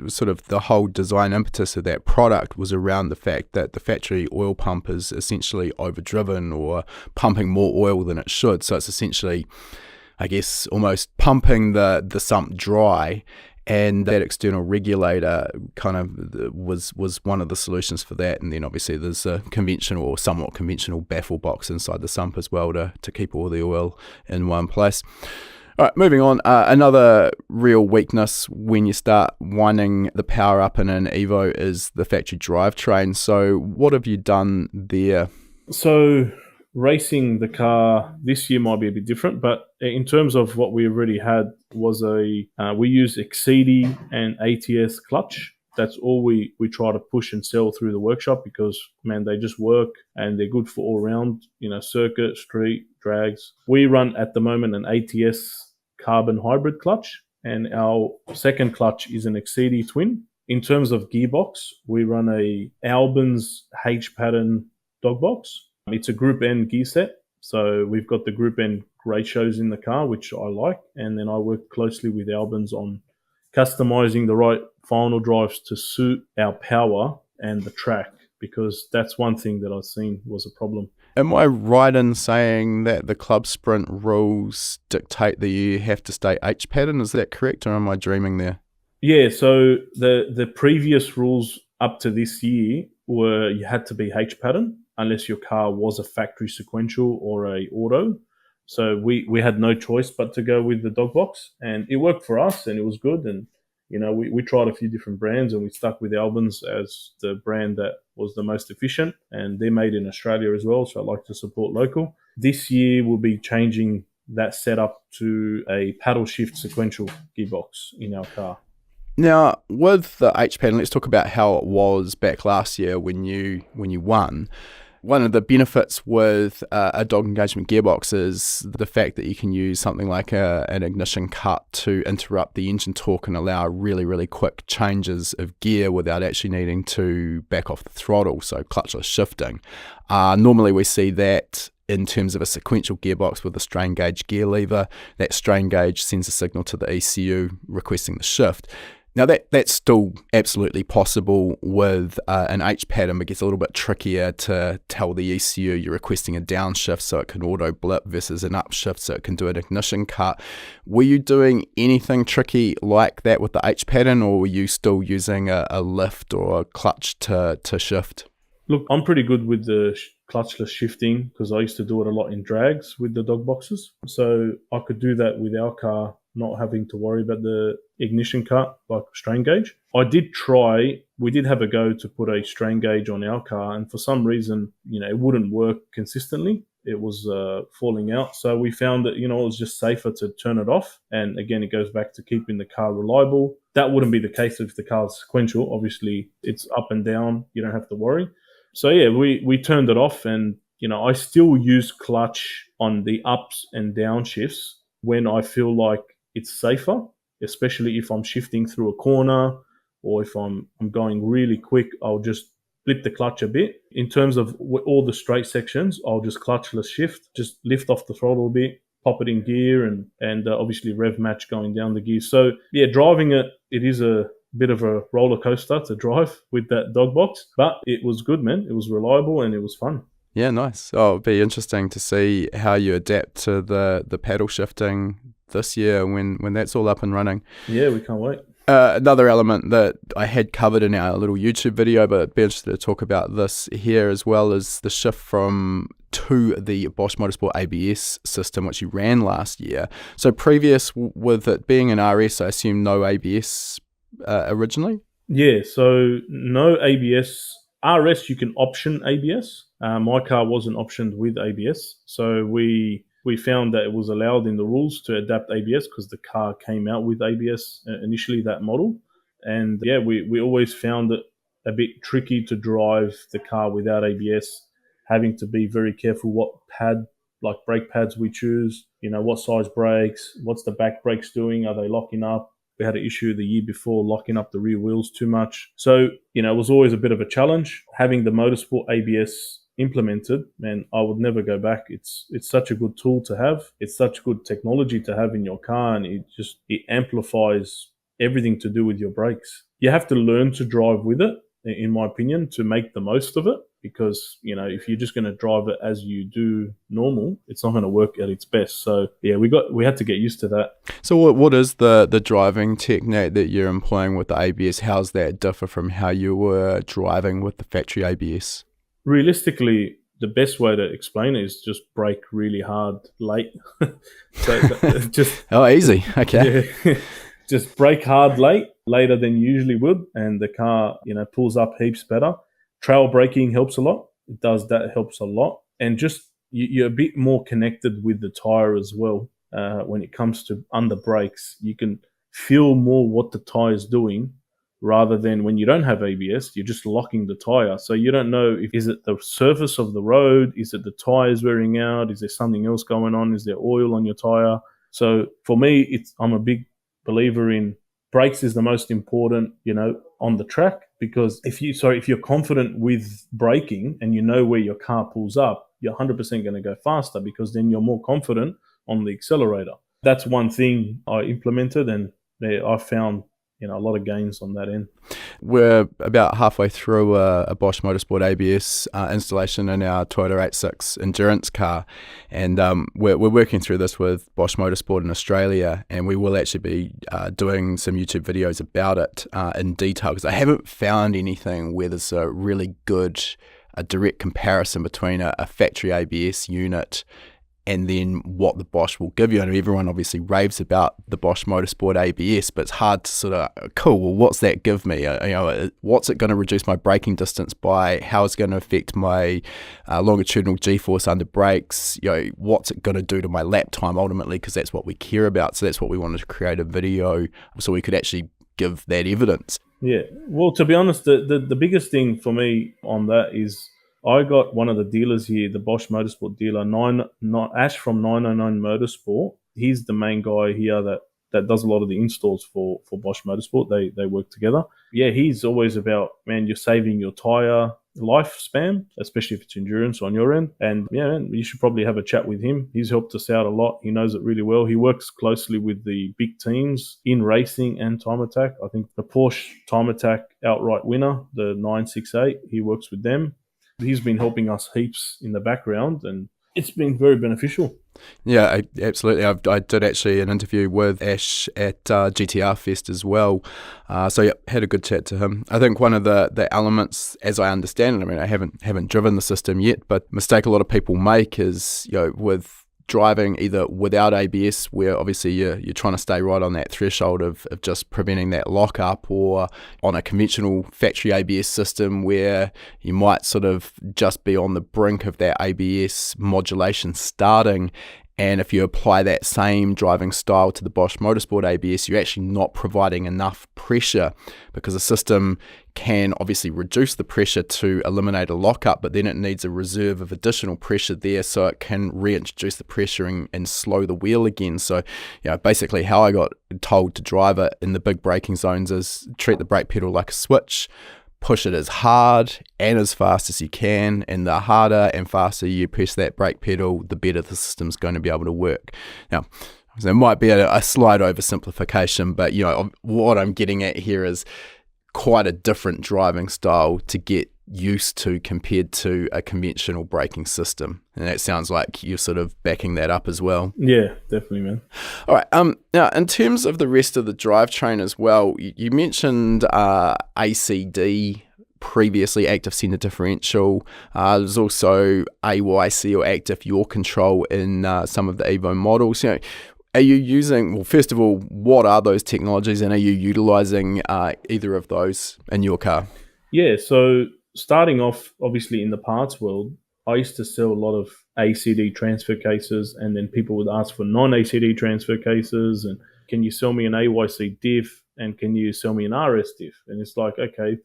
sort of the whole design impetus of that product was around the fact that the factory oil pump is essentially overdriven or pumping more oil than it should. So it's essentially, I guess, almost pumping the sump dry, and that external regulator kind of was one of the solutions for that. And then obviously there's a conventional or somewhat conventional baffle box inside the sump as well to keep all the oil in one place. All right, moving on. Another real weakness when you start winding the power up in an Evo is the factory drivetrain. So what have you done there? So racing the car this year might be a bit different, but in terms of what we already had was we use Exceedi and ATS clutch. That's all we try to push and sell through the workshop because, man, they just work and they're good for all round, circuit, street, drags. We run at the moment an ATS carbon hybrid clutch, and our second clutch is an Exceedi twin. In terms of gearbox, we run a Albin's H pattern dog box. It's a Group N gear set. So we've got the Group N ratios in the car, which I like. And then I work closely with Albin's on customizing the right final drives to suit our power and the track, because that's one thing that I've seen was a problem. Am I right in saying that the club sprint rules dictate that you have to stay H pattern? Is that correct, or am I dreaming there? Yeah, so the previous rules up to this year were you had to be H pattern unless your car was a factory sequential or a auto. So we had no choice but to go with the dog box, and it worked for us and it was good. And we tried a few different brands and we stuck with Albin's as the brand that was the most efficient, and they're made in Australia as well, so I like to support local. This year we'll be changing that setup to a paddle shift sequential gearbox in our car. Now, with the H pattern, let's talk about how it was back last year when you won. One of the benefits with a dog engagement gearbox is the fact that you can use something like an ignition cut to interrupt the engine torque and allow really, really quick changes of gear without actually needing to back off the throttle, so clutchless shifting. Normally we see that in terms of a sequential gearbox with a strain gauge gear lever. That strain gauge sends a signal to the ECU requesting the shift. Now that's still absolutely possible with an H pattern, but gets a little bit trickier to tell the ECU you're requesting a downshift so it can auto blip versus an upshift so it can do an ignition cut. Were you doing anything tricky like that with the H pattern, or were you still using a lift or a clutch to shift? Look, I'm pretty good with the clutchless shifting because I used to do it a lot in drags with the dog boxes. So I could do that with our car, not having to worry about the ignition cut like strain gauge. I did try, we did have a go to put a strain gauge on our car, and for some reason, it wouldn't work consistently. It was falling out. So we found that, it was just safer to turn it off. And again, it goes back to keeping the car reliable. That wouldn't be the case if the car's sequential. Obviously, it's up and down. You don't have to worry. So yeah, we turned it off, and, I still use clutch on the ups and down shifts when I feel like it's safer, especially if I'm shifting through a corner or if I'm going really quick. I'll just flip the clutch a bit. In terms of all the straight sections, I'll just clutchless shift, just lift off the throttle a bit, pop it in gear, and obviously rev match going down the gear. So yeah, driving it is a bit of a roller coaster to drive with that dog box, but it was good, man. It was reliable and it was fun. Yeah, nice. Oh, it'll be interesting to see how you adapt to the paddle shifting this year when that's all up and running. Yeah, we can't wait. Another element that I had covered in our little YouTube video, but I'd be interested to talk about this here as well, is the shift to the Bosch Motorsport ABS system, which you ran last year. So previous with it being an RS, I assume no ABS originally? Yeah, so no ABS. RS, you can option ABS. My car wasn't optioned with ABS. So we found that it was allowed in the rules to adapt ABS because the car came out with ABS initially, that model. And yeah, we always found it a bit tricky to drive the car without ABS, having to be very careful what brake pads we choose, what size brakes, what's the back brakes doing, are they locking up? We had an issue the year before locking up the rear wheels too much. So, it was always a bit of a challenge. Having the Motorsport ABS implemented, man, I would never go back. It's such a good tool to have. It's such good technology to have in your car, and it amplifies everything to do with your brakes. You have to learn to drive with it, in my opinion, to make the most of it, because, if you're just going to drive it as you do normal, it's not going to work at its best. So yeah, we had to get used to that. So what is the driving technique that you're employing with the ABS? How's that differ from how you were driving with the factory ABS? Realistically, the best way to explain it is just brake really hard late. So just Oh, easy. Okay. yeah, just brake hard later than you usually would, and the car, pulls up heaps better. Trail braking helps a lot. It does that, helps a lot, and just you're a bit more connected with the tire as well. When it comes to under brakes, you can feel more what the tire is doing, rather than when you don't have ABS, you're just locking the tire. So you don't know is it the surface of the road, is it the tires wearing out, is there something else going on, is there oil on your tire? So for me, I'm a big believer in brakes is the most important, on the track, because if you're confident with braking and you know where your car pulls up, you're 100% going to go faster, because then you're more confident on the accelerator. That's one thing I implemented, and I found a lot of gains on that end. We're about halfway through a Bosch Motorsport ABS installation in our Toyota 86 Endurance car, and we're working through this with Bosch Motorsport in Australia, and we will actually be doing some YouTube videos about it in detail, because I haven't found anything where there's a really good direct comparison between a factory ABS unit and then what the Bosch will give you. And everyone obviously raves about the Bosch Motorsport ABS, but it's hard to sort of, cool, well, what's that give me? What's it going to reduce my braking distance by? How is it going to affect my longitudinal G-force under brakes? What's it going to do to my lap time ultimately? Because that's what we care about. So that's what we wanted to create a video so we could actually give that evidence. Yeah. Well, to be honest, the biggest thing for me on that is I got one of the dealers here, the Bosch Motorsport dealer, Ash from 909 Motorsport. He's the main guy here that does a lot of the installs for Bosch Motorsport. They work together. Yeah, he's always about, man, you're saving your tire lifespan, especially if it's endurance on your end. And yeah, man, you should probably have a chat with him. He's helped us out a lot. He knows it really well. He works closely with the big teams in racing and time attack. I think the Porsche time attack outright winner, the 968, he works with them. He's been helping us heaps in the background, and it's been very beneficial. Yeah, absolutely. I did actually an interview with Ash at GTR Fest as well. So yeah, had a good chat to him. I think one of the elements, as I understand it, I mean, I haven't driven the system yet, but mistake a lot of people make is, with driving either without ABS, where obviously you're trying to stay right on that threshold of just preventing that lockup, or on a conventional factory ABS system where you might sort of just be on the brink of that ABS modulation starting. And if you apply that same driving style to the Bosch Motorsport ABS, you're actually not providing enough pressure, because the system can obviously reduce the pressure to eliminate a lockup, but then it needs a reserve of additional pressure there so it can reintroduce the pressure and slow the wheel again. So, basically how I got told to drive it in the big braking zones is treat the brake pedal like a switch, push it as hard and as fast as you can, and the harder and faster you press that brake pedal, the better the system's going to be able to work. Now, there might be a slight oversimplification, but what I'm getting at here is quite a different driving style to get used to compared to a conventional braking system. And that sounds like you're sort of backing that up as well. Yeah, definitely, man. All right. Now, in terms of the rest of the drivetrain as well, you mentioned ACD previously, active center differential. There's also AYC, or active yaw control, in some of the Evo models. Are you using, well, first of all, what are those technologies, and are you utilizing either of those in your car? Yeah, so starting off, obviously, in the parts world, I used to sell a lot of ACD transfer cases, and then people would ask for non-ACD transfer cases, and can you sell me an AYC diff, and can you sell me an RS diff? And it's like, okay,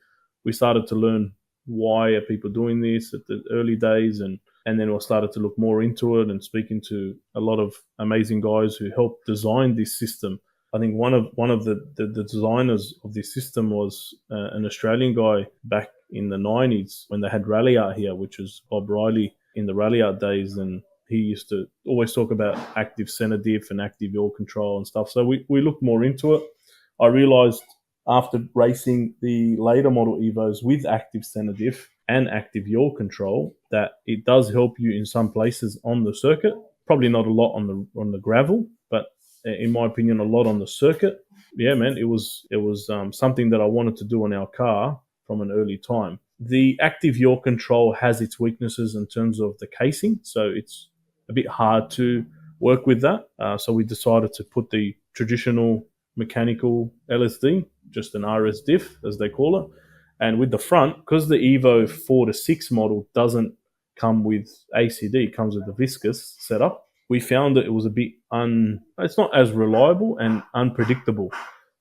we started to learn why are people doing this at the early days, and then we started to look more into it and speaking to a lot of amazing guys who helped design this system. I think one of the designers of this system was an Australian guy back in the 90s when they had Rally Art here, which was Bob Riley in the Rally Art days, and he used to always talk about active center diff and active yaw control and stuff. So we looked more into it. I realized after racing the later model Evos with active center diff and active yaw control that it does help you in some places on the circuit. Probably not a lot on the gravel, but in my opinion, a lot on the circuit. Yeah, man, it was something that I wanted to do on our car from an early time. the active yaw control has its weaknesses in terms of the casing, so it's a bit hard to work with that. So we decided to put the traditional mechanical LSD, just an RS diff as they call it. And with the front, because the Evo 4 to 6 model doesn't come with ACD, it comes with the viscous setup, we found that it was a bit it's not as reliable and unpredictable.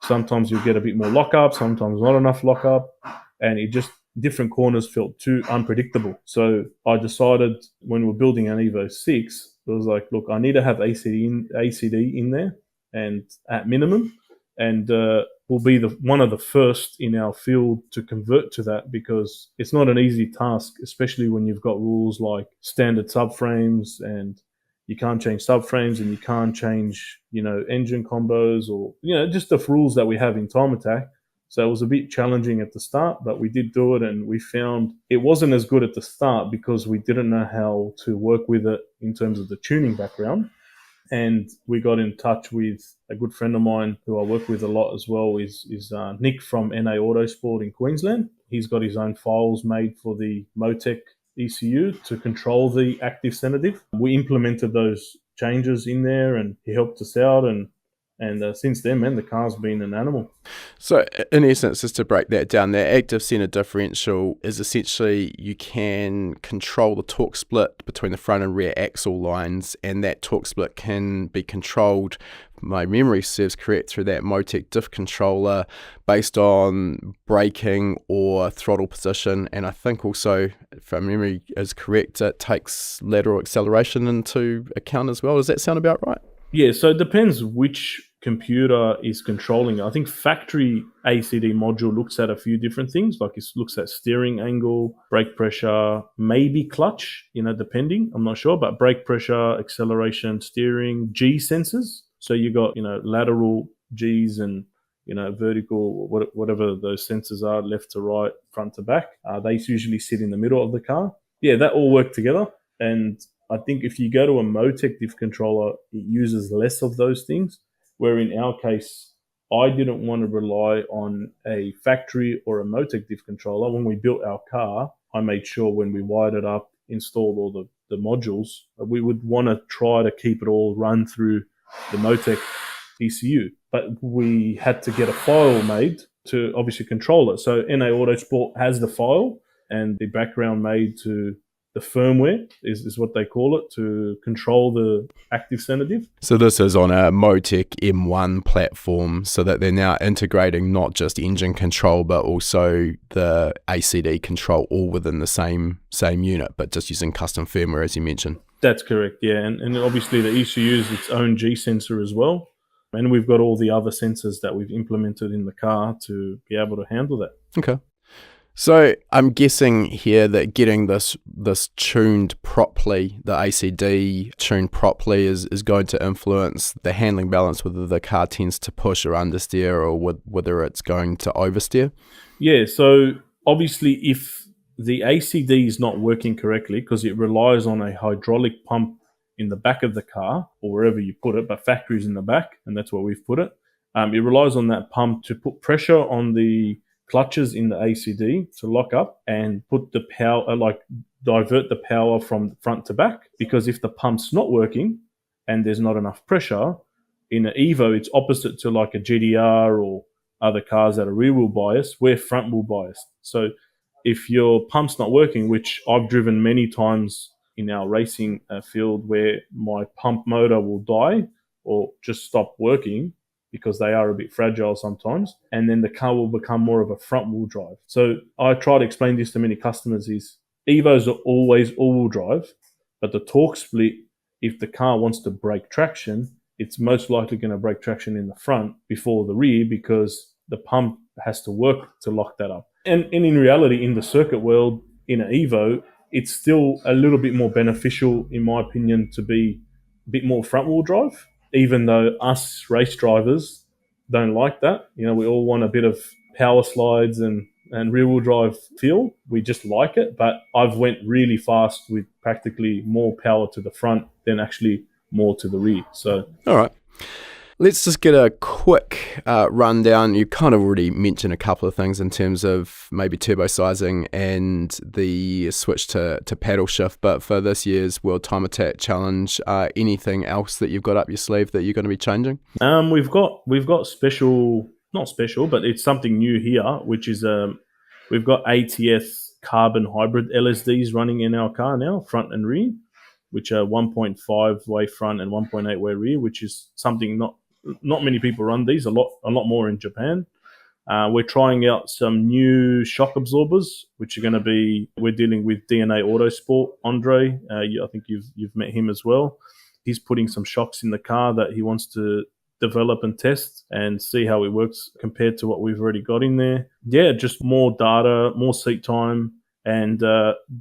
Sometimes you get a bit more lockup, sometimes not enough lockup, and it just different corners felt too unpredictable. So I decided when we were building an Evo 6, it was like, look, I need to have ACD in there, and at minimum, and we'll be one of the first in our field to convert to that, because it's not an easy task, especially when you've got rules like standard subframes, and you can't change subframes, and you can't change, engine combos, or, just the rules that we have in Time Attack. So it was a bit challenging at the start, but we did do it, and we found it wasn't as good at the start because we didn't know how to work with it in terms of the tuning background. And we got in touch with a good friend of mine who I work with a lot as well, is Nick from NA Autosport in Queensland. He's got his own files made for the Motec ECU to control the active sedative. We implemented those changes in there, and he helped us out, and since then, man, the car's been an animal. So, in essence, just to break that down, that active center differential is essentially you can control the torque split between the front and rear axle lines, and that torque split can be controlled, my memory serves correct, through that Motec diff controller based on braking or throttle position. And I think also, if my memory is correct, it takes lateral acceleration into account as well. Does that sound about right? Yeah, so it depends which computer is controlling it. I think factory ACD module looks at a few different things, like it looks at steering angle, brake pressure, maybe clutch, depending, I'm not sure, but brake pressure, acceleration, steering, G sensors. So you got, lateral Gs and, vertical, whatever those sensors are, left to right, front to back. They usually sit in the middle of the car. Yeah, that all work together. And I think if you go to a Motec diff controller, it uses less of those things, where in our case, I didn't want to rely on a factory or a Motec diff controller. When we built our car, I made sure when we wired it up, installed all the modules, we would want to try to keep it all run through the Motec ECU. But we had to get a file made to obviously control it. So NA Autosport has the file and the background made to the firmware is what they call it, to control the active sedative. So this is on a Motec M1 platform, so that they're now integrating not just engine control, but also the ACD control all within the same unit, but just using custom firmware, as you mentioned. That's correct, yeah. And obviously the ECU is its own G sensor as well. And we've got all the other sensors that we've implemented in the car to be able to handle that. Okay. So I'm guessing here that getting this tuned properly, the ACD tuned properly, is going to influence the handling balance, whether the car tends to push or understeer, or whether it's going to oversteer. Yeah, so obviously if the ACD is not working correctly, because it relies on a hydraulic pump in the back of the car, or wherever you put it, but factory's in the back, and that's where we've put it. It relies on that pump to put pressure on the clutches in the ACD to lock up and put the power, divert the power from front to back. Because if the pump's not working and there's not enough pressure, in an Evo, it's opposite to like a GDR or other cars that are rear wheel bias, we're front wheel biased. So if your pump's not working, which I've driven many times in our racing field, where my pump motor will die or just stop working, because they are a bit fragile sometimes, and then the car will become more of a front-wheel drive. So I try to explain this to many customers is Evos are always all-wheel drive, but the torque split, if the car wants to break traction, it's most likely going to break traction in the front before the rear, because the pump has to work to lock that up. And in reality, in the circuit world, in an Evo, it's still a little bit more beneficial, in my opinion, to be a bit more front-wheel drive, even though us race drivers don't like that. We all want a bit of power slides and rear-wheel drive feel. We just like it, but I've went really fast with practically more power to the front than actually more to the rear. So, all right. Let's just get a quick rundown. You kind of already mentioned a couple of things in terms of maybe turbo sizing and the switch to paddle shift, but for this year's World Time Attack Challenge, anything else that you've got up your sleeve that you're going to be changing? We've got special, not special, but it's something new here, which is we've got ATS carbon hybrid LSDs running in our car now, front and rear, which are 1.5 way front and 1.8 way rear, which is something not many people run these. A lot more in Japan. We're trying out some new shock absorbers, which are going to be. We're dealing with DNA Autosport. Andre, I think you've met him as well. He's putting some shocks in the car that he wants to develop and test and see how it works compared to what we've already got in there. Yeah, just more data, more seat time, and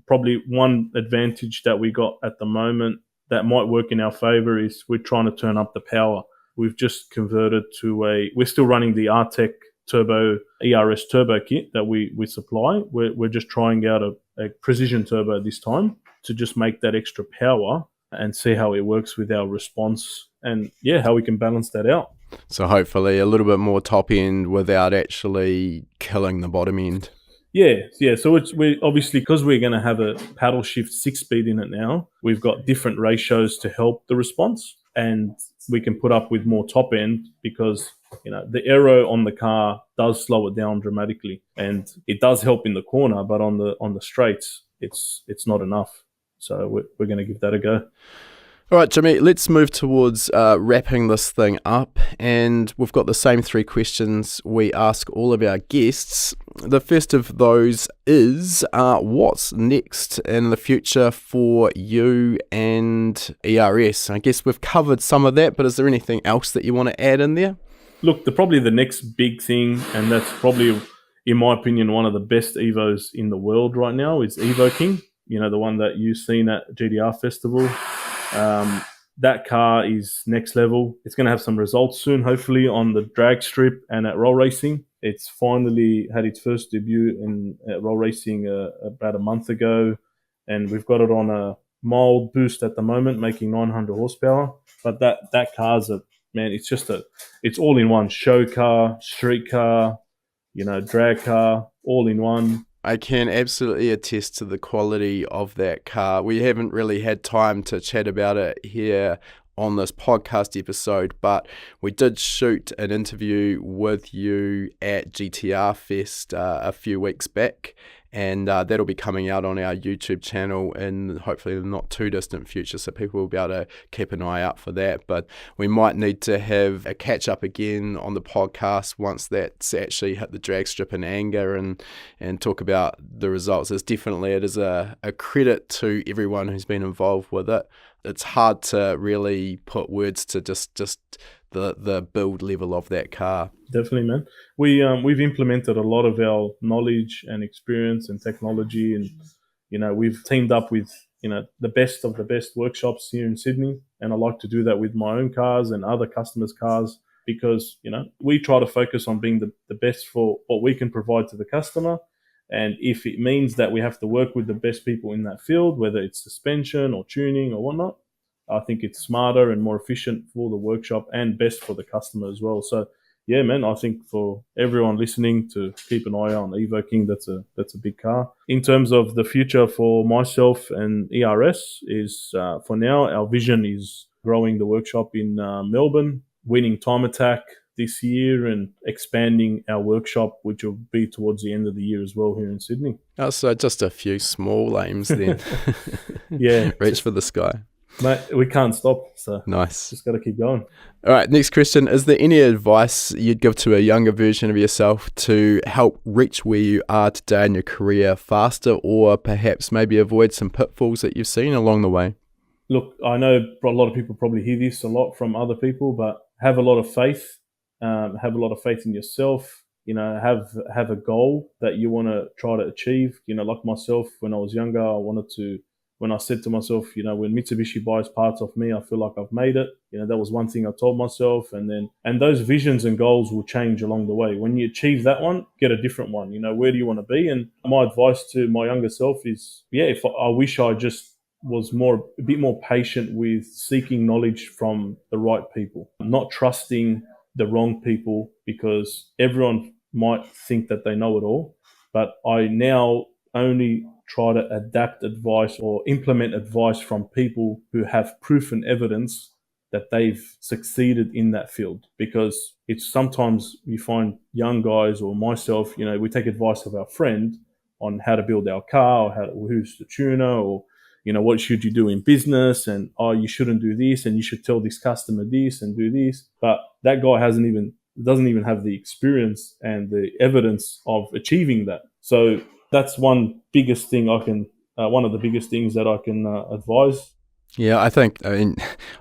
probably one advantage that we got at the moment that might work in our favor is we're trying to turn up the power. We've just converted to we're still running the RTEC turbo, ERS turbo kit that we supply. We're just trying out a precision turbo this time to just make that extra power and see how it works with our response and how we can balance that out. So hopefully a little bit more top end without actually killing the bottom end. Yeah. So we obviously, because we're going to have a paddle shift 6-speed in it now, we've got different ratios to help the response, and we can put up with more top end because the aero on the car does slow it down dramatically, and it does help in the corner, but on the straights it's not enough. So we're going to give that a go. All right, Jimmy, let's move towards wrapping this thing up. And we've got the same 3 questions we ask all of our guests. The first of those is, what's next in the future for you and ERS? I guess we've covered some of that, but is there anything else that you want to add in there? Look, probably the next big thing, and that's probably, in my opinion, one of the best Evos in the world right now, is Evo King. The one that you've seen at GDR Festival. That car is next level. It's going to have some results soon, hopefully, on the drag strip and at roll racing. It's finally had its first debut at roll racing about a month ago, and we've got it on a mild boost at the moment, making 900 horsepower. But that car's it's all in one: show car, street car, drag car, all in one. I can absolutely attest to the quality of that car. We haven't really had time to chat about it here on this podcast episode, but we did shoot an interview with you at GTR Fest a few weeks back, and that'll be coming out on our YouTube channel in hopefully the not too distant future, so people will be able to keep an eye out for that. But we might need to have a catch up again on the podcast once that's actually hit the drag strip in anger and talk about the results. It is a credit to everyone who's been involved with it. It's hard to really put words to just the build level of that car. Definitely, man. We've implemented a lot of our knowledge and experience and technology, and we've teamed up with the best of the best workshops here in Sydney, and I like to do that with my own cars and other customers' cars because we try to focus on being the best for what we can provide to the customer. And if it means that we have to work with the best people in that field, whether it's suspension or tuning or whatnot, I think it's smarter and more efficient for the workshop and best for the customer as well. So, yeah, man, I think for everyone listening to keep an eye on Evo King, that's a big car. In terms of the future for myself and ERS is, for now, our vision is growing the workshop in Melbourne, winning Time Attack this year, and expanding our workshop, which will be towards the end of the year as well here in Sydney. Oh, so just a few small aims then. Yeah. Reach for the sky. Mate, we can't stop, so nice. Just got to keep going. All right, next question. Is there any advice you'd give to a younger version of yourself to help reach where you are today in your career faster, or perhaps maybe avoid some pitfalls that you've seen along the way? Look, I know a lot of people probably hear this a lot from other people, but have a lot of faith. Have a lot of faith in yourself. Have a goal that you want to try to achieve. Like myself, when I was younger, when I said to myself, when Mitsubishi buys parts off me, I feel like I've made it. That was one thing I told myself. And those visions and goals will change along the way. When you achieve that one, get a different one. Where do you want to be? And my advice to my younger self is, I wish I just was a bit more patient with seeking knowledge from the right people, not trusting the wrong people, because everyone might think that they know it all. But I now only try to adapt advice or implement advice from people who have proof and evidence that they've succeeded in that field. Because it's sometimes you find young guys or myself, we take advice of our friend on how to build our car, or who's the tuner, or what should you do in business, and you shouldn't do this, and you should tell this customer this and do this. But that guy doesn't even have the experience and the evidence of achieving that. So that's one of the biggest things that I can advise. Yeah, I think,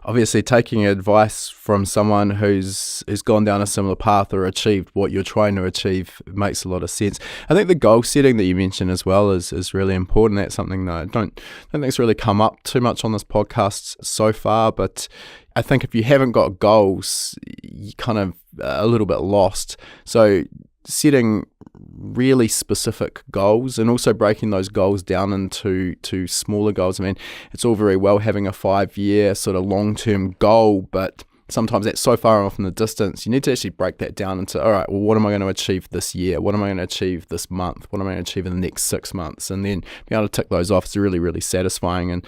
obviously taking advice from someone who's gone down a similar path or achieved what you're trying to achieve makes a lot of sense. I think the goal setting that you mentioned as well is really important. That's something that I don't think it's really come up too much on this podcast so far, but I think if you haven't got goals, you're kind of a little bit lost. So setting really specific goals and also breaking those goals down into smaller goals. I mean, it's all very well having a 5-year sort of long-term goal, but sometimes that's so far off in the distance. You need to actually break that down into, all right, well, what am I going to achieve this year? What am I going to achieve this month? What am I going to achieve in the next 6 months? And then being able to tick those off is really, really satisfying. And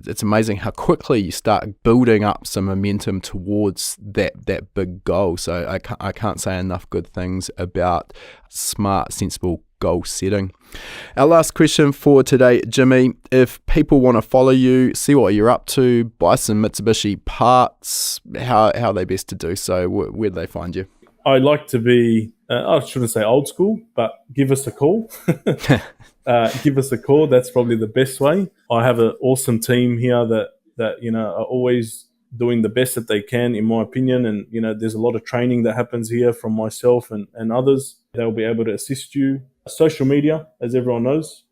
it's amazing how quickly you start building up some momentum towards that big goal. So I can't say enough good things about smart, sensible goal setting. Our last question for today, Jimmy, if people want to follow you, see what you're up to, buy some Mitsubishi parts, how are they best to do so? Where do they find you? I like to be, I shouldn't say old school, but give us a call. Give us a call. That's probably the best way. I have an awesome team here that are always doing the best that they can, in my opinion. And, there's a lot of training that happens here from myself and others. They'll be able to assist you. Social media, as everyone knows.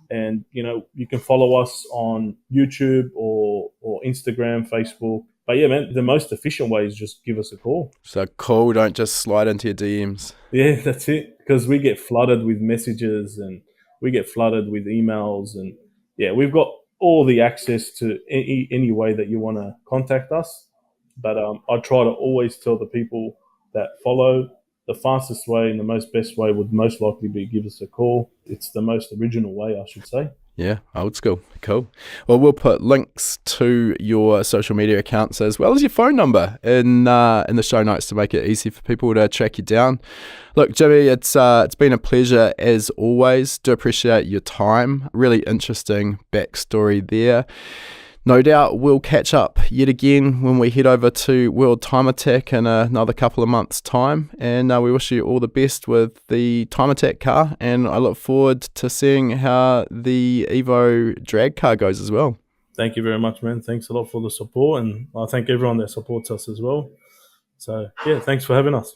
And, you can follow us on YouTube or Instagram, Facebook. But yeah, man, the most efficient way is just give us a call. So call, don't just slide into your DMs. Yeah, that's it. Because we get flooded with messages and we get flooded with emails. And yeah, we've got all the access to any way that you want to contact us. But I try to always tell the people that follow, the fastest way and the best way would most likely be give us a call. It's the most original way, I should say. Yeah, old school. Cool. Well, we'll put links to your social media accounts as well as your phone number in the show notes to make it easy for people to track you down. Look, Jimmy, it's been a pleasure as always. Do appreciate your time. Really interesting backstory there. No doubt we'll catch up yet again when we head over to World Time Attack in another couple of months' time. And we wish you all the best with the Time Attack car. And I look forward to seeing how the Evo drag car goes as well. Thank you very much, man. Thanks a lot for the support. And I thank everyone that supports us as well. So, yeah, thanks for having us.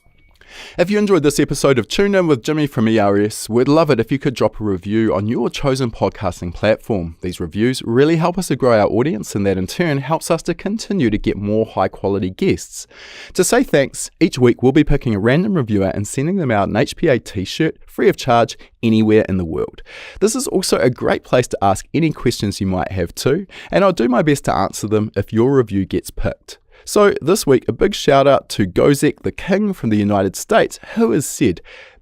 If you enjoyed this episode of Tune In with Jimmy from ERS, we'd love it if you could drop a review on your chosen podcasting platform. These reviews really help us to grow our audience, and that in turn helps us to continue to get more high quality guests. To say thanks, each week we'll be picking a random reviewer and sending them out an HPA t-shirt free of charge anywhere in the world. This is also a great place to ask any questions you might have too, and I'll do my best to answer them if your review gets picked. So this week, a big shout out to Gozek the King from the United States, who has said,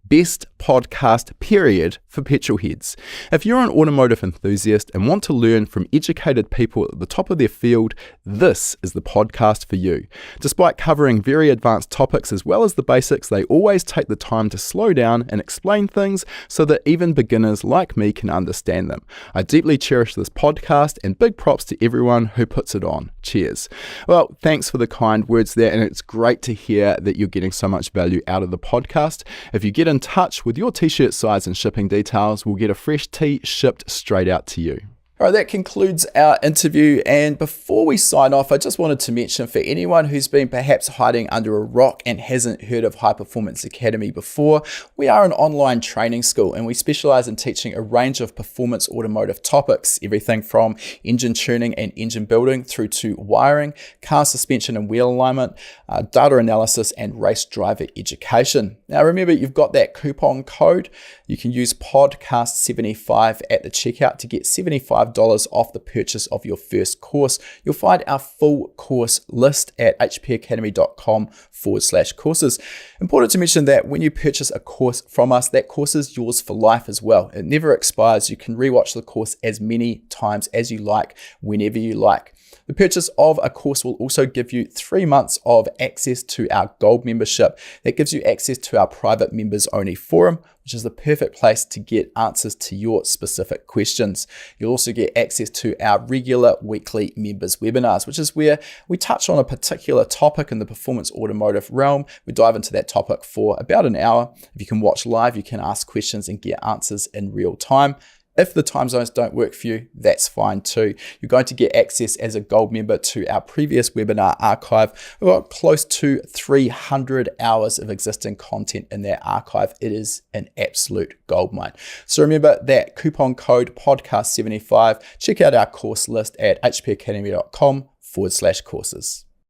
best podcast period for petrol heads. If you're an automotive enthusiast and want to learn from educated people at the top of their field, this is the podcast for you. Despite covering very advanced topics as well as the basics, they always take the time to slow down and explain things so that even beginners like me can understand them. I deeply cherish this podcast, and big props to everyone who puts it on. Cheers. Well, thanks for the kind words there, and it's great to hear that you're getting so much value out of the podcast. If you get in touch with your t-shirt size and shipping details, we'll get a fresh tee shipped straight out to you. All right, that concludes our interview. And before we sign off, I just wanted to mention, for anyone who's been perhaps hiding under a rock and hasn't heard of High Performance Academy before, we are an online training school and we specialize in teaching a range of performance automotive topics, everything from engine tuning and engine building through to wiring, car suspension and wheel alignment, data analysis, and race driver education. Now, remember, you've got that coupon code. You can use podcast75 at the checkout to get 75 $75 off the purchase of your first course. You'll find our full course list at hpaacademy.com/courses. Important to mention that when you purchase a course from us, that course is yours for life as well. It never expires. You can rewatch the course as many times as you like, whenever you like. The purchase of a course will also give you 3 months of access to our gold membership. That gives you access to our private members only forum, which is the perfect place to get answers to your specific questions. You'll also get access to our regular weekly members webinars, which is where we touch on a particular topic in the performance automotive realm. We dive into that topic for about an hour. If you can watch live, you can ask questions and get answers in real time. If the time zones don't work for you, that's fine too. You're going to get access as a gold member to our previous webinar archive. We've got close to 300 hours of existing content in that archive. It is an absolute goldmine. So remember that coupon code podcast75. Check out our course list at hpaacademy.com/courses.